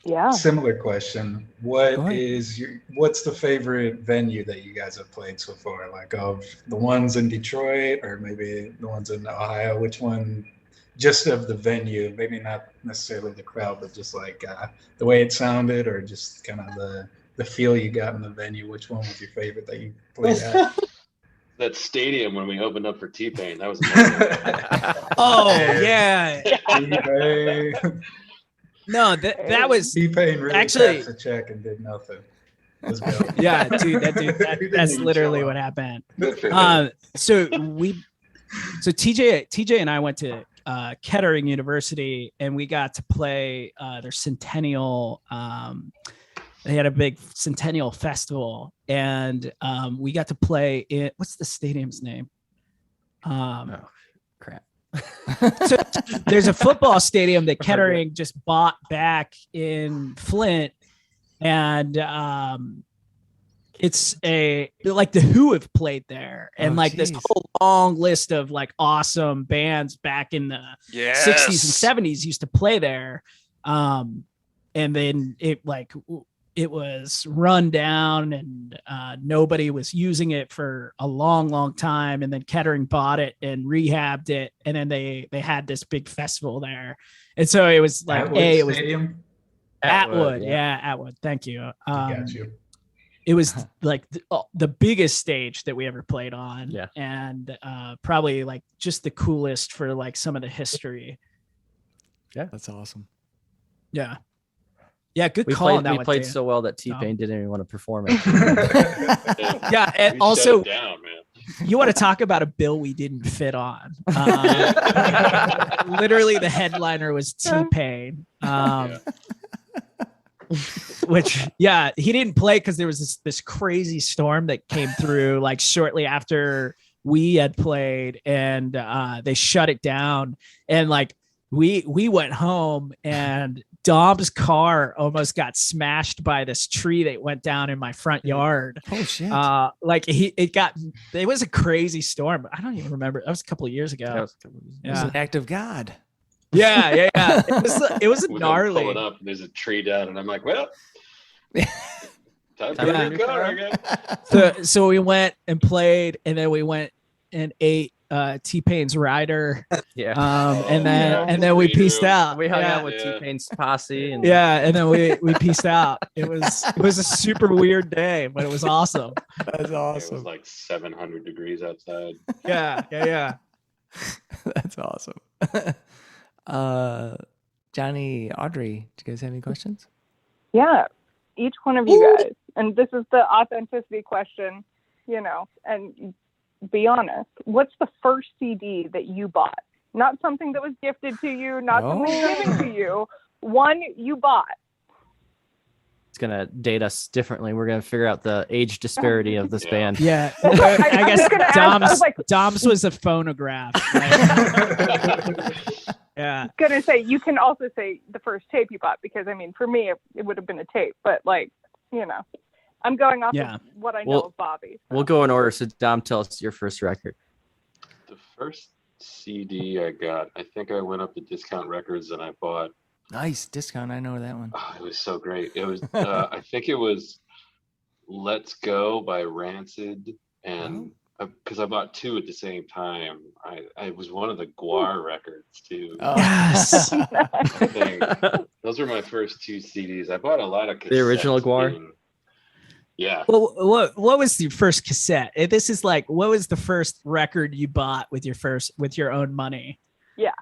Yeah. Similar question. What's the favorite venue that you guys have played so far? Like of the ones in Detroit or maybe the ones in Ohio, which one, just of the venue, maybe not necessarily the crowd, but just like the way it sounded or just kind of the feel you got in the venue. Which one was your favorite that you played at? That stadium when we opened up for T-Pain, that was amazing. Oh yeah. No, that was T-Pain really actually passed the check and did nothing. Let's go. Yeah, dude, that's literally what happened. So TJ and I went to Kettering University, and we got to play their centennial. They had a big centennial festival, and we got to play in, what's the stadium's name? Crap. So there's a football stadium that Kettering just bought back in Flint, and it's like the Who have played there, and this whole long list of like awesome bands back in the 60s and 70s used to play there. And then it was run down, and nobody was using it for a long time. And then Kettering bought it and rehabbed it, and then they had this big festival there. And so it was like Stadium? Atwood. Yeah, Atwood. Thank you. Got you. It was like the biggest stage that we ever played on. Yeah. And probably like just the coolest for like some of the histoy. Yeah, that's awesome. Yeah. Yeah, good We call on played, that we one, played too. so well that T-Pain didn't even want to perform it. Yeah, and We also, shut it down, man. you want to talk about a bill we didn't fit on. Literally, the headliner was T-Pain. Which, yeah, he didn't play because there was this crazy storm that came through like shortly after we had played, and they shut it down. And like we went home, and Dom's car almost got smashed by this tree that went down in my front yard. Oh shit! It was a crazy storm. I don't even remember. That was a couple of years ago. It was an act of God. Yeah. It was When I'm gnarly. pulling up, there's a tree down, and I'm like, well, time for Yeah. a new car, I guess. So we went and played, and then we went and ate T-Pain's rider. Yeah. And then we pieced out. We hung Yeah. out with T-Pain's posse. And And then we pieced out. It was a super weird day, but it was awesome. That's It awesome. was like 700 degrees outside. Yeah. That's awesome. Johnny, Audrey, do you guys have any questions? Yeah, each one of you guys. And this is the authenticity question, and be honest. What's the first CD that you bought? Not something that was gifted to you, not something given to you. One you bought. it's going to date us differently. We're going to figure out the age disparity of this band. Yeah. I I guess was gonna ask, I was like- Dom's was a phonograph. Right? Yeah. I was gonna say, you can also say the first tape you bought, because I mean, for me, it would have been a tape, but I'm going off of what I know of Bobby. We'll go in order. So Dom, tell us your first record. The first CD I got, I think I went up to Discount Records and I bought. Nice discount. I know that one. Oh, it was so great. It was, I think it was Let's Go by Rancid, and because I bought two at the same time. I was one of the Guar records too. Oh. Yes. I think. Those were my first two CDs. I bought a lot of cassettes. The original Guar? Yeah. Well, what was your first cassette? This is like, what was the first record you bought with your own money? Yeah.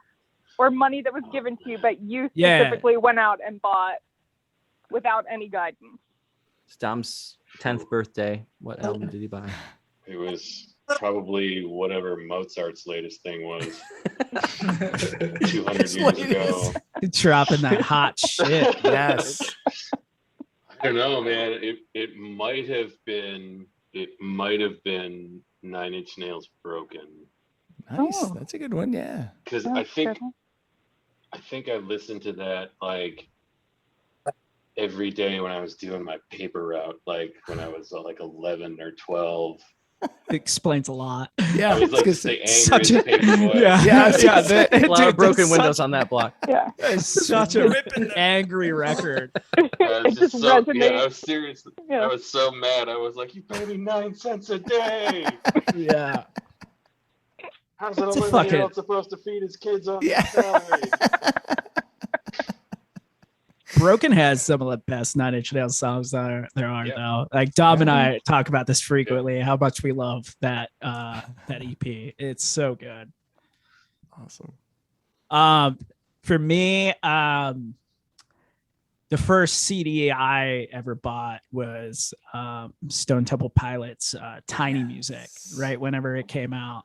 Or money that was given to you, but you specifically went out and bought without any guidance. It's Dom's 10th birthday. What album did he buy? It was probably whatever Mozart's latest thing was 200 years ago. Dropping that hot shit. Yes. I don't know, man. It might have been 9 Inch Nails Broken. Nice. That's a good one. Yeah. Because I think I listened to that like every day when I was doing my paper route, like when I was like 11 or 12. It explains a lot. Yeah. I was like It's the such angriest paper boy. A lot of broken windows on that block. Yeah. It's such a angry record. I was It just just so, resonates. I was seriously. Yeah. I was so mad. I was like, "You pay me 9 cents a day. Yeah. How's an It's a 11-year-old supposed to feed his kids on Yeah. salary?" Broken has some of the best 9 Inch Nails songs there are, though. Like Dom and I talk about this frequently, how much we love that EP. It's so good. Awesome. For me, the first CD I ever bought was Stone Temple Pilots' Tiny Music, right whenever it came out.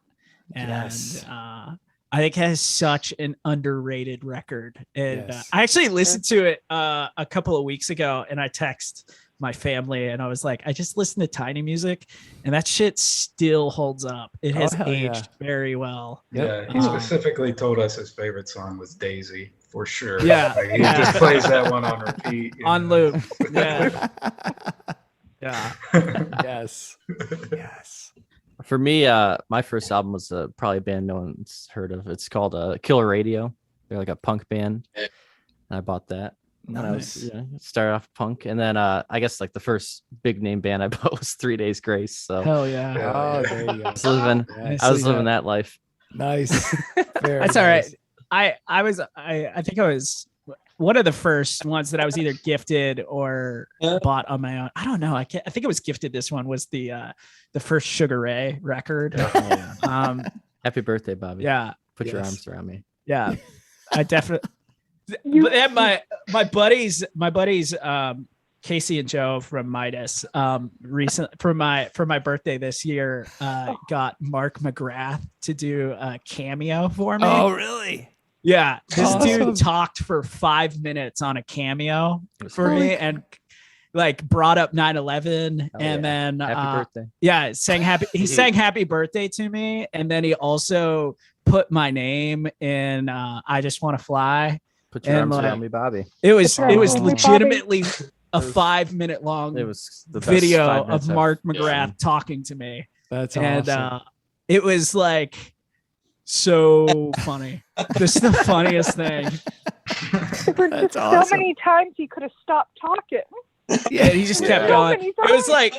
And I think it has such an underrated record. And I actually listened to it a couple of weeks ago, and I text my family and I was like, I just listened to Tiny Music and that shit still holds up. It has aged very well. Yeah, he specifically told us his favorite song was Daisy for sure. Yeah. Like, he just plays that one on repeat. On loop. Yeah. Yeah. Yes. Yes. For me, my first album was probably a band no one's heard of. It's called Killer Radio. They're like a punk band. And I bought that. Nice. Started off punk, and then I guess like the first big name band I bought was 3 Days Grace. So hell yeah. Oh, there you go. I was living that life. Nice. That's all right. I think I was one of the first ones that I was either gifted or bought on my own. I don't know. I think it was gifted. This one was the first Sugar Ray record. Happy birthday, Bobby. Yeah. Put your arms around me. Yeah. I definitely. But my buddies, Casey and Joe from Midas, recent for my birthday this year, got Mark McGrath to do a cameo for me. Oh, really? Yeah, this dude talked for 5 minutes on a cameo for me, and like brought up 9/11, and then happy birthday. Yeah, he sang happy birthday to me, and then he also put my name in I Just Want to Fly. Put your arms around me, Bobby. It was legitimately a 5 minute long video of Mark McGrath talking to me. That's awesome. And it was like so funny. This is the funniest thing. That's awesome. So many times he could have stopped talking. Yeah, he just kept going. It was like,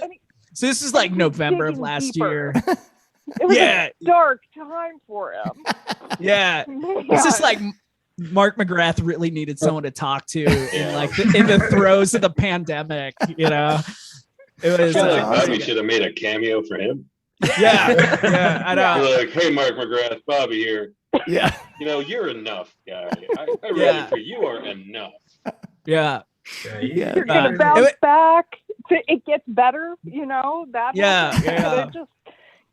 so this is like November of last year. It was a dark time for him. Yeah. It's just like Mark McGrath really needed someone to talk to in like in the throes of the pandemic, you know. It was Bobby should have made a cameo for him. Yeah, I know. You're like, hey, Mark McGrath, Bobby here. Yeah, you know, you're enough, guy. I read it for you are enough. Yeah. You're gonna bounce back. It gets better, you know. That just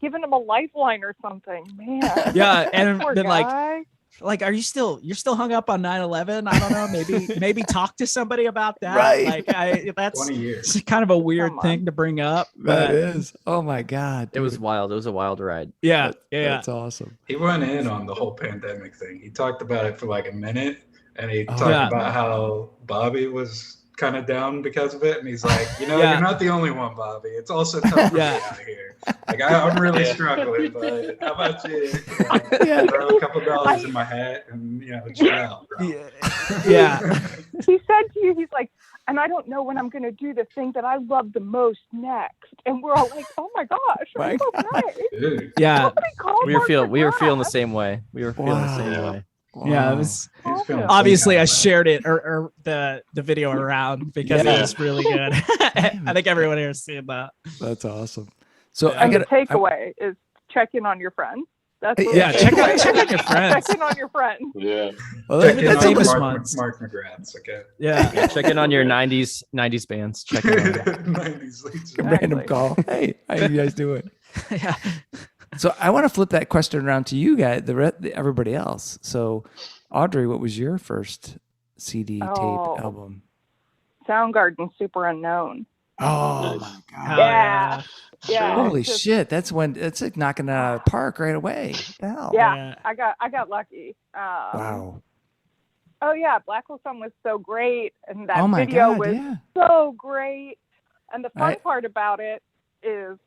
giving him a lifeline or something, man. Yeah, and then like, are you're still hung up on 9/11? I don't know. Maybe talk to somebody about that. Right. Like, that's 20 years. It's kind of a weird thing to bring up. That is. Oh my God. It was wild. It was a wild ride. Yeah. That's awesome. He went in on the whole pandemic thing. He talked about it for like a minute, and he talked about how Bobby was kind of down because of it, and he's like, you know, you're not the only one, Bobby. It's also tough for me out here. Like I'm really struggling, but how about you? Throw a couple dollars in my hat and chill out, bro. Yeah. He said to you, he's like, and I don't know when I'm going to do the thing that I love the most next. And we're all like, oh my gosh, that's so nice. Yeah. We were feeling the same way. We were feeling the same way. Wow. Yeah, it was obviously I shared it or the video around because it was really good. I think everyone here has seen that. That's awesome. So the takeaway is check in on your friends. That's check on your friends. Check in on your friends. Yeah. Well, that's famous ones. Mark McGrath's, okay. Yeah. Check in on your 90s bands. Check in on 90s. Random call. Hey, how you guys doing? Yeah. So I want to flip that question around to you guys, everybody else. So, Audrey, what was your first CD tape album? Soundgarden, Super Unknown. Oh my God! Yeah. Holy shit! That's like knocking it out of the park right away. What the hell? Yeah. I got lucky. Wow. Oh yeah, Black Hole Sun was so great, and that video was so great. And the fun part about it is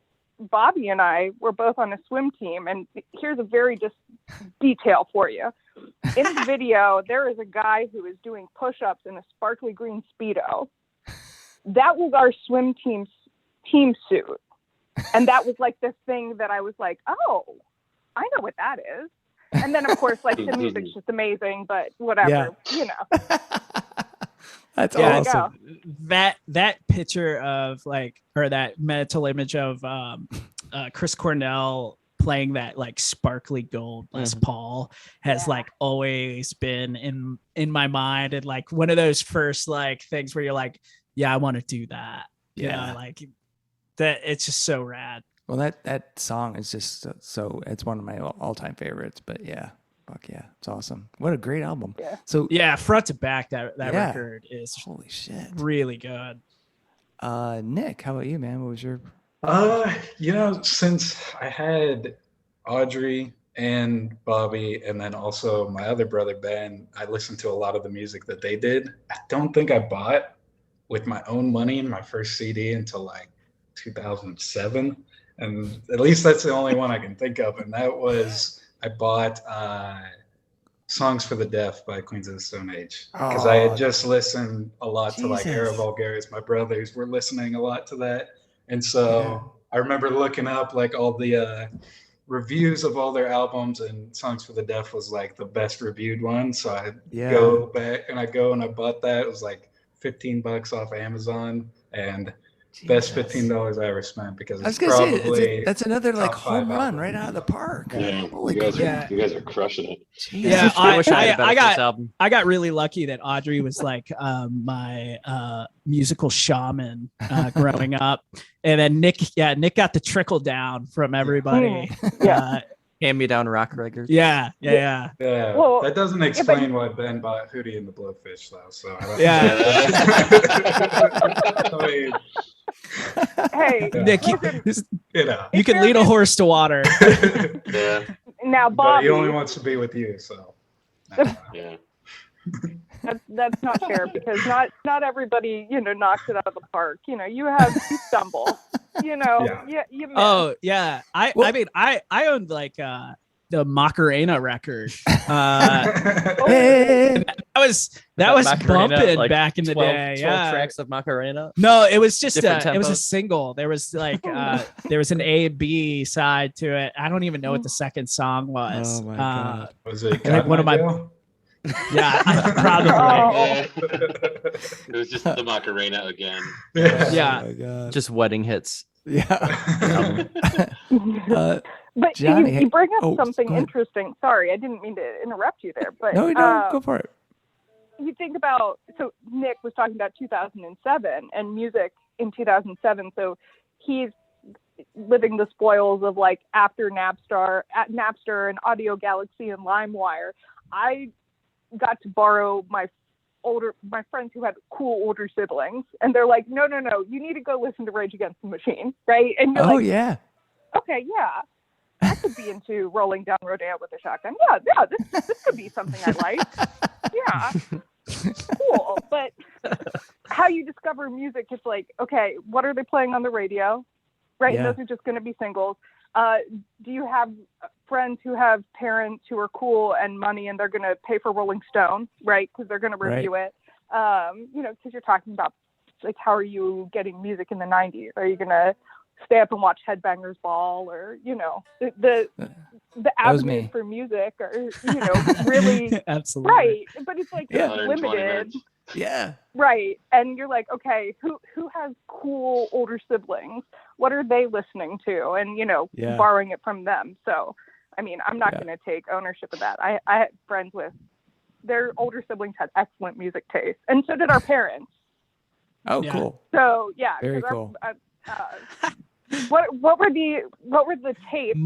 Bobby and I were both on a swim team, and here's a very just detail for you. In the video, there is a guy who is doing push-ups in a sparkly green Speedo. That was our swim team's team suit. And that was like the thing that I was like, oh, I know what that is. And then, of course, like the music's just amazing, but whatever, you know. That's awesome. That picture of like, or that mental image of Chris Cornell playing that like sparkly gold Les Paul has like always been in my mind, and like one of those first like things where you're like, yeah, I want to do that. Yeah, like that. It's just so rad. Well, that song is just so it's one of my all-time favorites. But yeah, fuck yeah, it's awesome. What a great album. Yeah. So yeah, front to back, that record is holy shit, really good. Nick, how about you, man? What was your? Since I had Audrey and Bobby, and then also my other brother Ben, I listened to a lot of the music that they did. I don't think I bought with my own money my first CD until like 2007, and at least that's the only one I can think of. And that was I bought Songs for the Deaf by Queens of the Stone Age, because I had just listened a lot to like Era Vulgaris. My brothers were listening a lot to that. And so I remember looking up like all the reviews of all their albums, and Songs for the Deaf was like the best reviewed one. So I go back and I bought that. It was like $15 off Amazon, and best $15 I ever spent, because it's probably that's another like home run right out of the park. Yeah, you guys are crushing it. Yeah, I got really lucky that Audrey was like my musical shaman growing up, and then Nick got the trickle down from everybody. Hand me down rock records. Yeah. Well, that doesn't explain why Ben bought Hootie and the Blowfish though. So I don't Hey, Nick, you can lead a horse to water. Now, Bobby, but he only wants to be with you, so yeah. That's not fair, because not everybody knocks it out of the park. You stumble. You miss. Oh yeah, I mean I owned like the Macarena record. That was bumping like back in the 12, day. 12 tracks of Macarena. No, it was just it was a single. There was like there was an A and B side to it. I don't even know what the second song was. Oh my god! Was it one of my? Yeah, probably. It was just the Macarena again. Yeah. Oh my god. Just wedding hits. Yeah. But Johnny, you bring up something interesting. Sorry, I didn't mean to interrupt you there, but no, you don't. Go for it. You think about, so Nick was talking about 2007 and music in 2007. So he's living the spoils of like after Napster and Audio Galaxy and LimeWire. I got to borrow my friends who had cool older siblings, and they're like, no, you need to go listen to Rage Against the Machine, right? And you're like, yeah, okay, yeah, I could be into rolling down Rodeo with a shotgun. Yeah, this could be something I like. Yeah, cool. But how you discover music is like, okay, what are they playing on the radio, right? Yeah. And those are just going to be singles. Do you have friends who have parents who are cool and money, and they're going to pay for Rolling Stone, right? Because they're going to review it. Because you're talking about like, how are you getting music in the 90s? Are you going to stay up and watch Headbangers Ball, or the avenues for music are really absolutely right? But it's like limited. Yeah. Right. And you're like, okay, who has cool older siblings? What are they listening to? And, borrowing it from them. So, I mean, I'm not going to take ownership of that. I had friends with their older siblings had excellent music taste, and so did our parents. Oh, cool. So, yeah. Very cool. What were the tapes?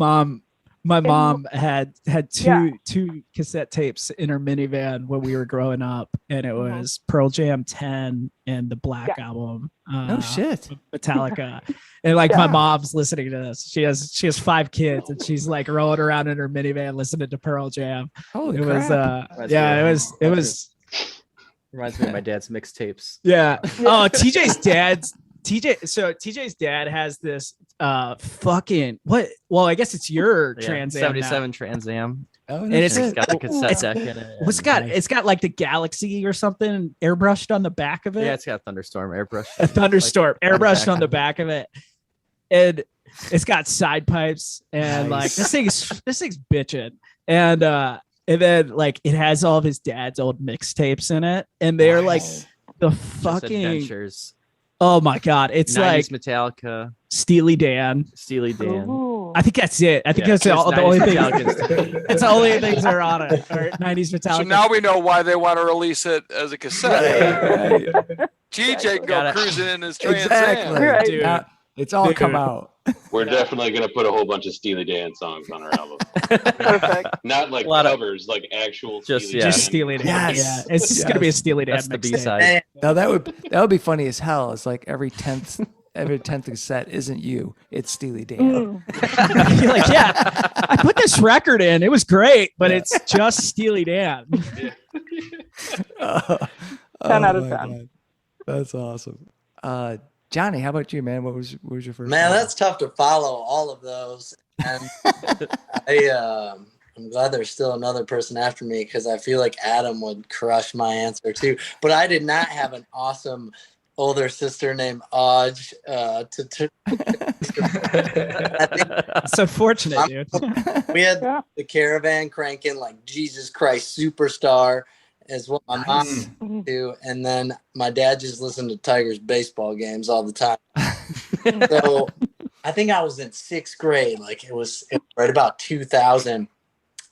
My mom had two cassette tapes in her minivan when we were growing up, and it was Pearl Jam 10 and the Black Album. No shit. Metallica. And like my mom's listening to this. She has 5 kids, and she's like rolling around in her minivan listening to Pearl Jam. Holy crap. It was reminds me of my dad's mixtapes. Yeah. Oh, TJ's dad has this fucking what? Well, I guess it's your Trans Am 77 Trans Am. Oh, and it's got the cassette deck in it. It's got like the Galaxy or something airbrushed on the back of it. Yeah, it's got Thunderstorm airbrushed. Airbrushed on the back of it, and it's got side pipes, and like this thing's bitching, and then like it has all of his dad's old mixtapes in it, and they're like the fucking adventures. Oh my god, it's like Metallica, Steely Dan. Ooh. I think that's it. I think Yeah, that's the there's only 90s thing. Metallica. That's the only things that are on it. Or 90s Metallica. So now we know why they want to release it as a cassette. Right. TJ can go Got it. cruising in his Trans Exactly. Am. Right. Dude. Now, it's all come Dude. out. We're definitely gonna put a whole bunch of Steely Dan songs on our album. Perfect. Not like A lot of- covers, like actual Just- Steely yeah. Dan. Just Steely Dan. Yes. Yeah, it's just gonna be a Steely Dan That's the mixtape. B-side. Now that would be funny as hell. It's like every 10th cassette isn't you. It's Steely Dan. You're like, yeah, I put this record in. It was great, but it's just Steely Dan. 10 out of my 10. God. That's awesome. Johnny, how about you, man? What was your first? Man, album? that's tough to follow all of those. And I'm glad there's still another person after me because I feel like Adam would crush my answer too. But I did not have an awesome older sister named Audrey. It's unfortunate, dude. We had Yeah. the Caravan cranking like Jesus Christ Superstar is what my mom do, and then my dad just listened to Tigers baseball games all the time. So I think I was in 6th grade, like it was right about 2000,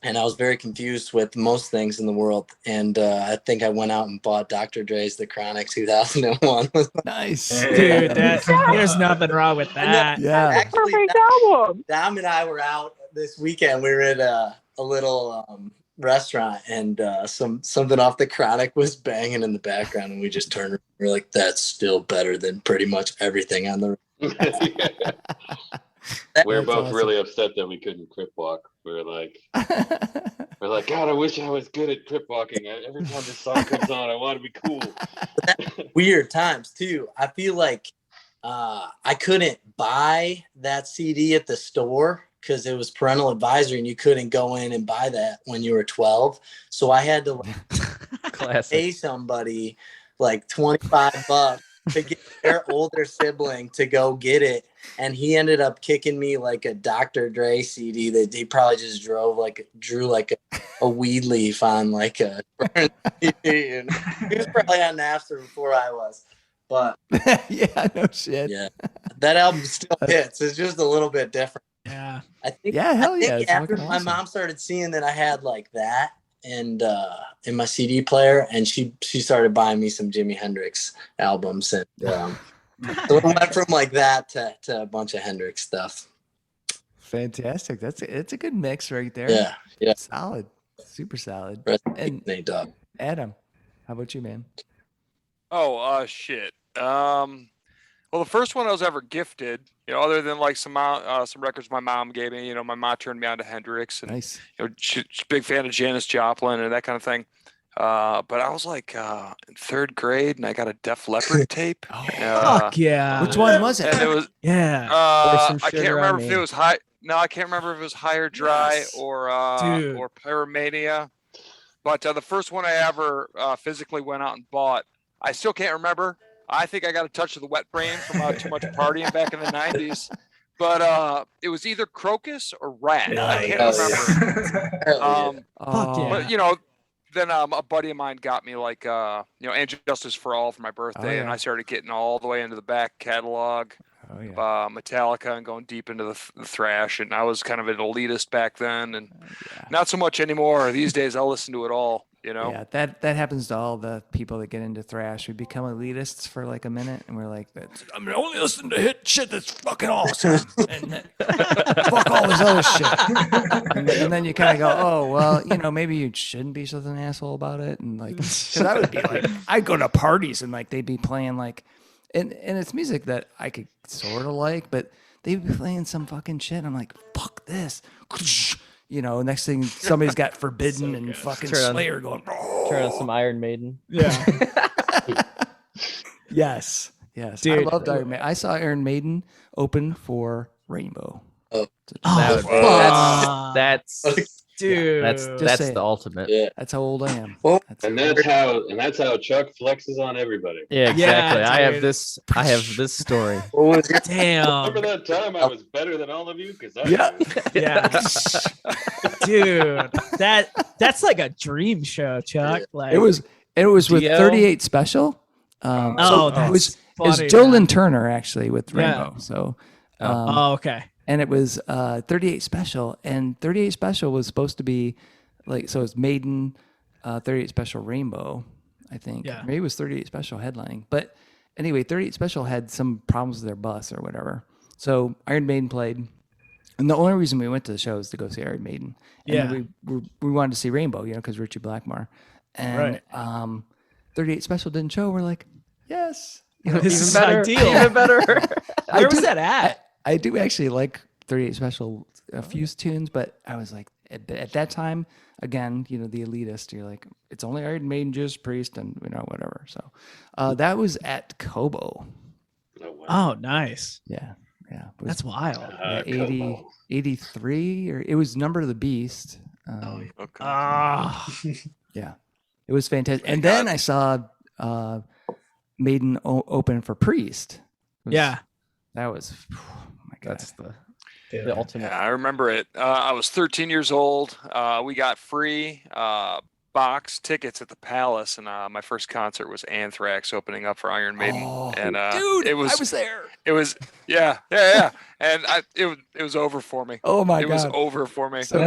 and I was very confused with most things in the world. And I think I went out and bought Dr. Dre's The Chronic 2001. Nice, Dude, there's nothing wrong with that. Yeah. Actually, Perfect album. Dom and I were out this weekend. We were at a little restaurant, and something off The Chronic was banging in the background, and we just turned around. We're like, that's still better than pretty much everything on the We're That's both awesome. really upset that we couldn't crip walk. We're like, God, I wish I was good at crip walking. Every time this song comes on, I want to be cool. weird times too. I feel like I couldn't buy that CD at the store because it was parental advisory and you couldn't go in and buy that when you were 12. So I had to Classic. pay somebody like $25 to get their older sibling to go get it. And he ended up kicking me like a Dr. Dre CD that he probably just drew like a weed leaf on like a CD. And he was probably on Napster before I was. But Yeah, no shit. yeah, that album still hits. It's just a little bit different. Yeah. I think. Yeah, hell I think yeah, it's after fucking my awesome. mom started seeing that I had like that and in my CD player, and she started buying me some Jimi Hendrix albums, and so it went from like that to a bunch of Hendrix stuff. Fantastic. It's a good mix right there. Yeah, yeah. Solid. Super solid. Rest in And peace, Nate Dogg. Adam, how about you, man? Oh, shit. Well, the first one I was ever gifted, other than like some records my mom gave me, my mom turned me on to Hendrix, and Nice. she's a big fan of Janis Joplin and that kind of thing. But I was like in 3rd grade, and I got a Def Leppard tape. Fuck yeah. Which one was And it? it was Yeah. Pour some I can't sugar on remember if me. it was high. No, I can't remember if it was High or Dry Yes. or Dude. Pyromania. But the first one I ever physically went out and bought, I still can't remember. I think I got a touch of the wet brain from too much partying back in the 90s. But it was either Crocus or Rat. I can't remember. Hell Fuck yeah. But then a buddy of mine got me like And Justice for All for my birthday, and yeah. I started getting all the way into the back catalog. Oh yeah. Metallica and going deep into the thrash, and I was kind of an elitist back then, and Yeah. not so much anymore. These days I'll listen to it all, Yeah, that happens to all the people that get into thrash. We become elitists for like a minute, and we're like, I'm only listening to hit shit that's fucking awesome, and fuck all this other shit. And then you kind of go, oh well, maybe you shouldn't be such an asshole about it, and like, because I would be like, I'd go to parties and like they'd be playing like, and it's music that I could sort of like, but they'd be playing some fucking shit. I'm like, fuck this. Next thing somebody's got Forbidden and fucking Turn on- Slayer going. Turn on some Iron Maiden. Yeah. Yes. I Dude. loved Iron Maiden. I saw Iron Maiden open for Rainbow. Oh, That would- fuck. that's Dude. that's saying. the ultimate. Yeah. That's how old I am. Well, And that's how Chuck flexes on everybody. Yeah, exactly. Yeah, I have dude. this story. what was your Damn. Remember that time I was better than all of you? Because Yeah. Yeah. Dude. That's like a dream show, Chuck. Like It was with Dio? 38 Special. Oh, it was that's funny, Joe man. Lynn Turner actually with Yeah. Rainbow. So Oh, okay. and it was 38 Special, and 38 Special was supposed to be like, so it's Maiden, 38 Special Rainbow, I think. Yeah. Maybe it was 38 Special headlining, but anyway, 38 Special had some problems with their bus or whatever. So Iron Maiden played, and the only reason we went to the show is to go see Iron Maiden. And Yeah. then we wanted to see Rainbow, because Richie Blackmore, and 38 Special didn't show. We're like, yes, This is better. ideal. Even better. Where was that at? I do actually like 38 Special, a few tunes, but I was like, at that time, again, the elitist, you're like, it's only Iron Maiden, Judas Priest, and whatever. So that was at Kobo. Oh, wow. Oh, nice. Yeah. It was, That's wild. 83, or it was Number of the Beast. Okay. Yeah, it was fantastic. And then I saw Maiden open for Priest. Yeah. That was, oh my God. That's the ultimate. Yeah, I remember it. I was 13 years old. We got free box tickets at the Palace, and my first concert was Anthrax opening up for Iron Maiden. And dude, it was, I was there. It was, yeah. And it was over for me. Oh my It God. was over for me. So,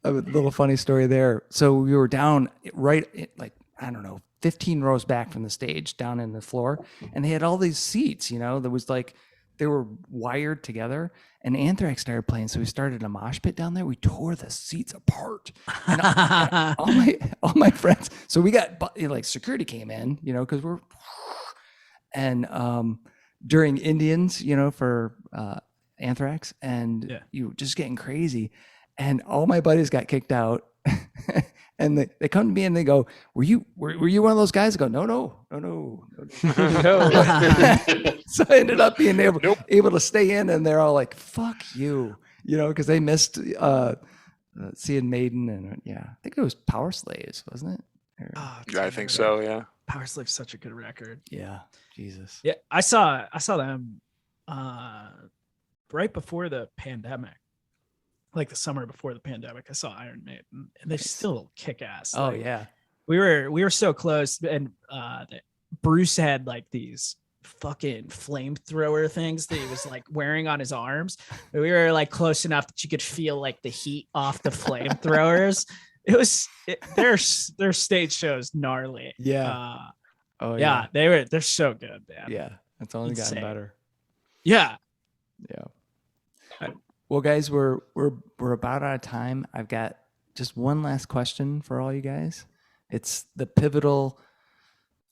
a little funny story there. So we were down like, I don't know, 15 rows back from the stage, down in the floor, and they had all these seats, that was like, they were wired together, and Anthrax started playing. So we started a mosh pit down there. We tore the seats apart. And all my friends. So we got, like, security came in, because we're, and during Indians, for Anthrax, and you just getting crazy, and all my buddies got kicked out. And they come to me and they go, were you one of those guys? I go, no. So I ended up being able to stay in, and they're all like, fuck you, because they missed seeing Maiden. And I think it was Power Slaves, wasn't it? I think so, yeah. Power Slave's such a good record. Yeah, Jesus. Yeah, I saw them right before the pandemic. Like the summer before the pandemic, I saw Iron Maiden, and they still kick ass. Oh like, yeah, we were so close, and Bruce had like these fucking flamethrower things that he was like wearing on his arms. We were like close enough that you could feel like the heat off the flamethrowers. Their stage shows gnarly. Yeah. They're so good, man. Yeah, it's only gotten better. Yeah. Well, guys, we're about out of time. I've got just one last question for all you guys. It's the pivotal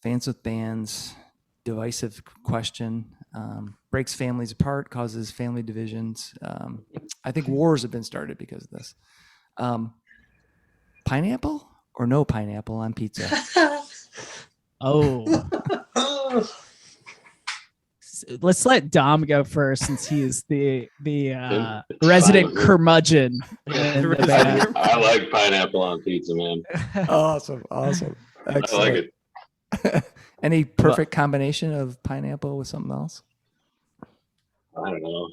fans with bands, divisive question. Breaks families apart, causes family divisions. I think wars have been started because of this. Pineapple or no pineapple on pizza? Oh. Let's let Dom go first, since he's the resident curmudgeon. I like pineapple on pizza, man. Awesome. Excellent. I like it. Any perfect combination of pineapple with something else? I don't know.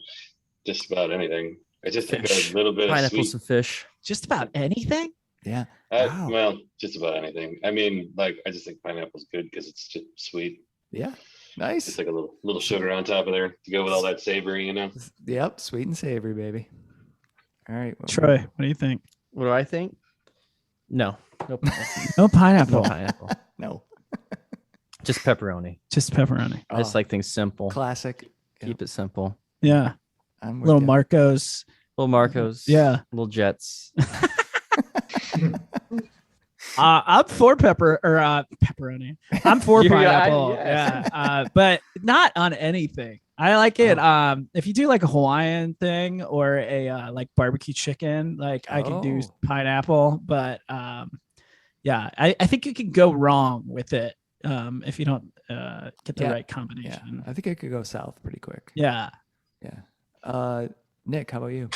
Just about anything. I just think a little bit of Pineapples sweet. and fish. Just about anything? Yeah. Wow. Well, just about anything. I mean, like, I just think pineapple's good because it's just sweet. Yeah. Nice. Just like a little sugar on top of there to go with all that savory, Yep, sweet and savory, baby. All right, Troy, what do you think? What do I think? No pineapple. No pineapple. No pineapple. No. Just pepperoni. Just pepperoni. I just like things simple. Classic. Keep it simple. Yeah. I'm with Little you. Marcos. Little Marcos. Yeah. Little Jets. I'm for pepperoni. I'm for pineapple. But not on anything. I like it. If you do like a Hawaiian thing or a like barbecue chicken, like I can do pineapple. But I think you can go wrong with it if you don't get the right combination. Yeah. I think it could go south pretty quick. Yeah. Nick, how about you?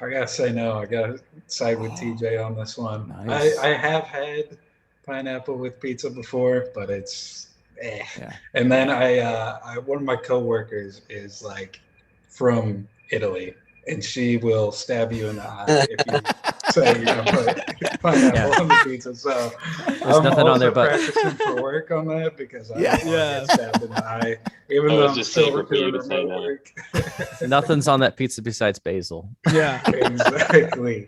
I gotta say no. I gotta side with TJ on this one. Nice. I have had pineapple with pizza before, but it's Yeah. And then I one of my coworkers is like from Italy, and she will stab you in the eye saying you're gonna put pineapple on the pizza. So There's nothing on there but practicing for work on that because I Yeah. don't want to get stabbed in the eye, even Oh, though it's I'm just still safer for you doing to say remote that. work. nothing's on that pizza besides basil. Yeah. Exactly.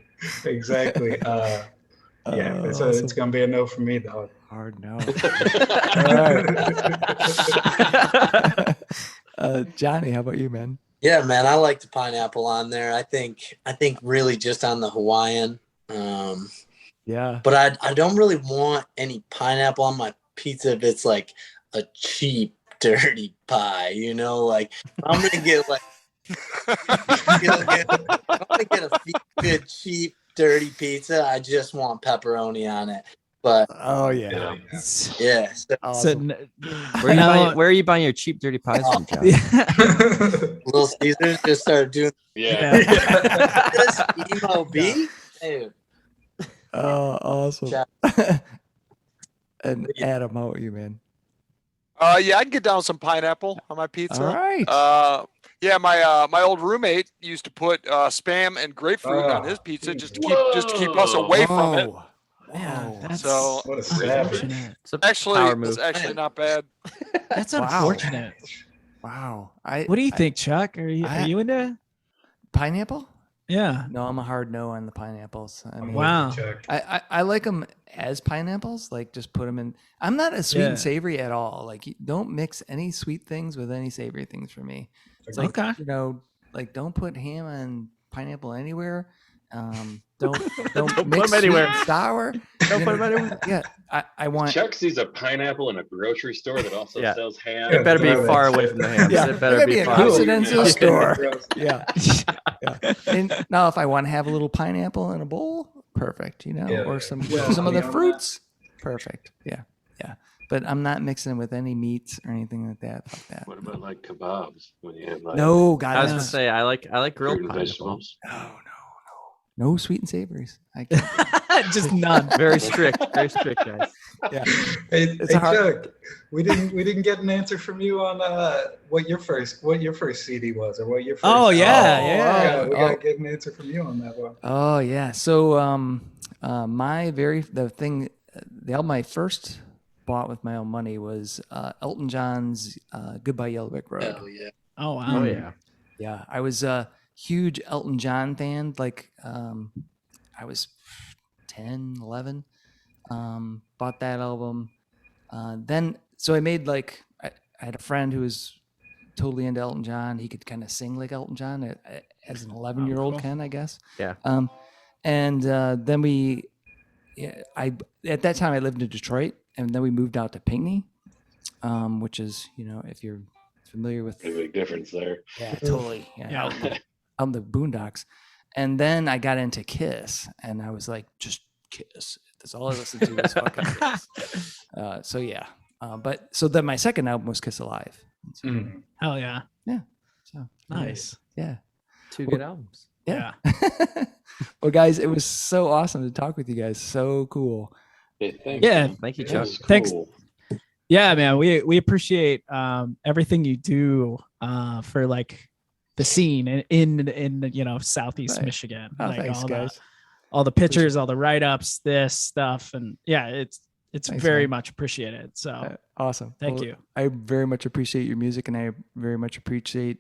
Yeah, it's awesome. gonna be a no for me, dog. Hard no. All right. Johnny, how about you, man? Yeah, man, I like the pineapple on there. I think really just on the Hawaiian. Yeah. But I don't really want any pineapple on my pizza if it's like a cheap, dirty pie, you know? Like I'm gonna get like I'm gonna get a good, cheap, dirty pizza. I just want pepperoni on it. But Oh yeah. yeah, so Awesome. Where are you buying your cheap dirty pies from, John? Little Caesars just started doing Yeah. this emo beat. Dude. Oh, awesome. Yeah. And Adam, how about you, man? Yeah, I'd get down some pineapple on my pizza. All right. Yeah, my old roommate used to put spam and grapefruit on his pizza just to keep us away from it. Wow. That's So What a savage. unfortunate. It's a power Actually, move. it's actually not bad. That's Wow. unfortunate. Wow. What do you think, Chuck? Are you into? Pineapple? Yeah. No, I'm a hard no on the pineapples. I mean, Wow. Chuck. I like them as pineapples, like just put them in. I'm not a sweet Yeah. and savory at all. Like, don't mix any sweet things with any savory things for me. It's like, Okay. you know, like don't put ham and pineapple anywhere. Don't put mix 'em sweet anywhere. and sour. Don't You put 'em know, anywhere. Yeah, I want. Chuck sees a pineapple in a grocery store that also Yeah. sells ham. It better be Yeah. far away from the hams. Yeah, It better gotta be an far away. coincidental store. Gross. Yeah. Yeah. And now, if I want to have a little pineapple in a bowl, perfect. You know, Yeah. or some Yeah. some of the Yeah. fruits, perfect. Yeah, yeah. But I'm not mixing with any meats or anything like that. Fuck that. What about like kebabs when you have like No, God, I was no. gonna say I like grilled fruit and pineapple. vegetables? No sweet and savories. I can't. Just none. Very strict, guys. Yeah. Hey, It's hey a hard- Chuck, we didn't get an answer from you on what your first CD was or what your first. Oh, yeah, album. yeah. We gotta get an answer from you on that one. Oh yeah. So the album I first bought with my own money was Elton John's Goodbye Yellow Brick Road. hell yeah. Oh wow. Oh yeah. Yeah, I was a huge Elton John fan. Like, I was 10, 11. Bought that album. So I made I had a friend who was totally into Elton John. He could kind of sing like Elton John as an 11-year-old cool. can, I guess. Yeah. And then at that time I lived in Detroit, and then we moved out to Pinckney, which is, if you're familiar with. A big difference there. Yeah, totally. Yeah. On the boondocks. And then I got into Kiss, and I was like, just Kiss. That's all I listened to was fucking Kiss. So yeah. So then my second album was Kiss Alive. So, Hell yeah. so Nice. yeah. Two good albums. Yeah. Well, guys, it was so awesome to talk with you guys. So cool. Hey, thanks. Yeah. Thank you, That Chuck. was Thanks. cool. Yeah, man. We appreciate everything you do for like the scene in Southeast Right. Michigan. Oh, like thanks, guys. all the pictures, all the write-ups, this stuff, and yeah, it's Thanks, very man. much appreciated. So Awesome. Thank Well, you. I very much appreciate your music, and I very much appreciate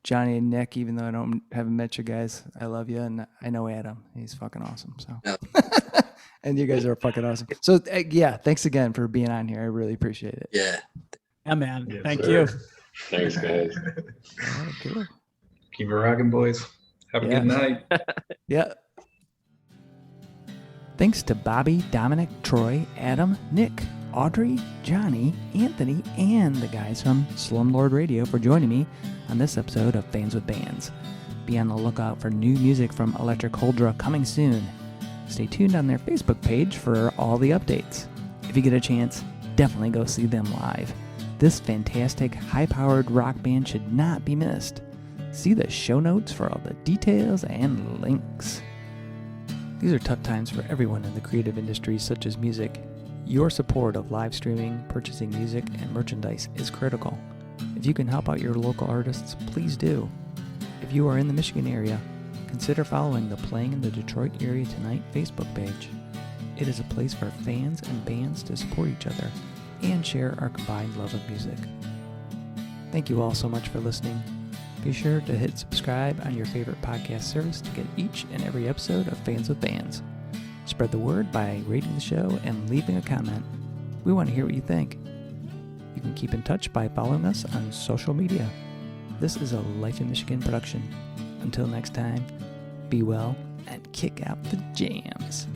Johnny and Nick, even though I haven't met you guys. I love you, and I know Adam. He's fucking awesome. So, and you guys are fucking awesome. So yeah, thanks again for being on here. I really appreciate it. Yeah. yeah, man. Yes, Thank sir. you. Thanks, guys. All right, cool. Keep it rocking, boys. Have a Yeah. good night. Yeah. Thanks to Bobby, Dominic, Troy, Adam, Nick, Audrey, Johnny, Anthony, and the guys from Slumlord Radio for joining me on this episode of Fans with Bands. Be on the lookout for new music from Electric Huldra coming soon. Stay tuned on their Facebook page for all the updates. If you get a chance, definitely go see them live. This fantastic, high-powered rock band should not be missed. See the show notes for all the details and links. These are tough times for everyone in the creative industries such as music. Your support of live streaming, purchasing music, and merchandise is critical. If you can help out your local artists, please do. If you are in the Michigan area, consider following the Playing in the Detroit Area Tonight Facebook page. It is a place for fans and bands to support each other and share our combined love of music. Thank you all so much for listening. Be sure to hit subscribe on your favorite podcast service to get each and every episode of Fans with Bands. Spread the word by rating the show and leaving a comment. We want to hear what you think. You can keep in touch by following us on social media. This is a Life in Michigan production. Until next time, be well and kick out the jams.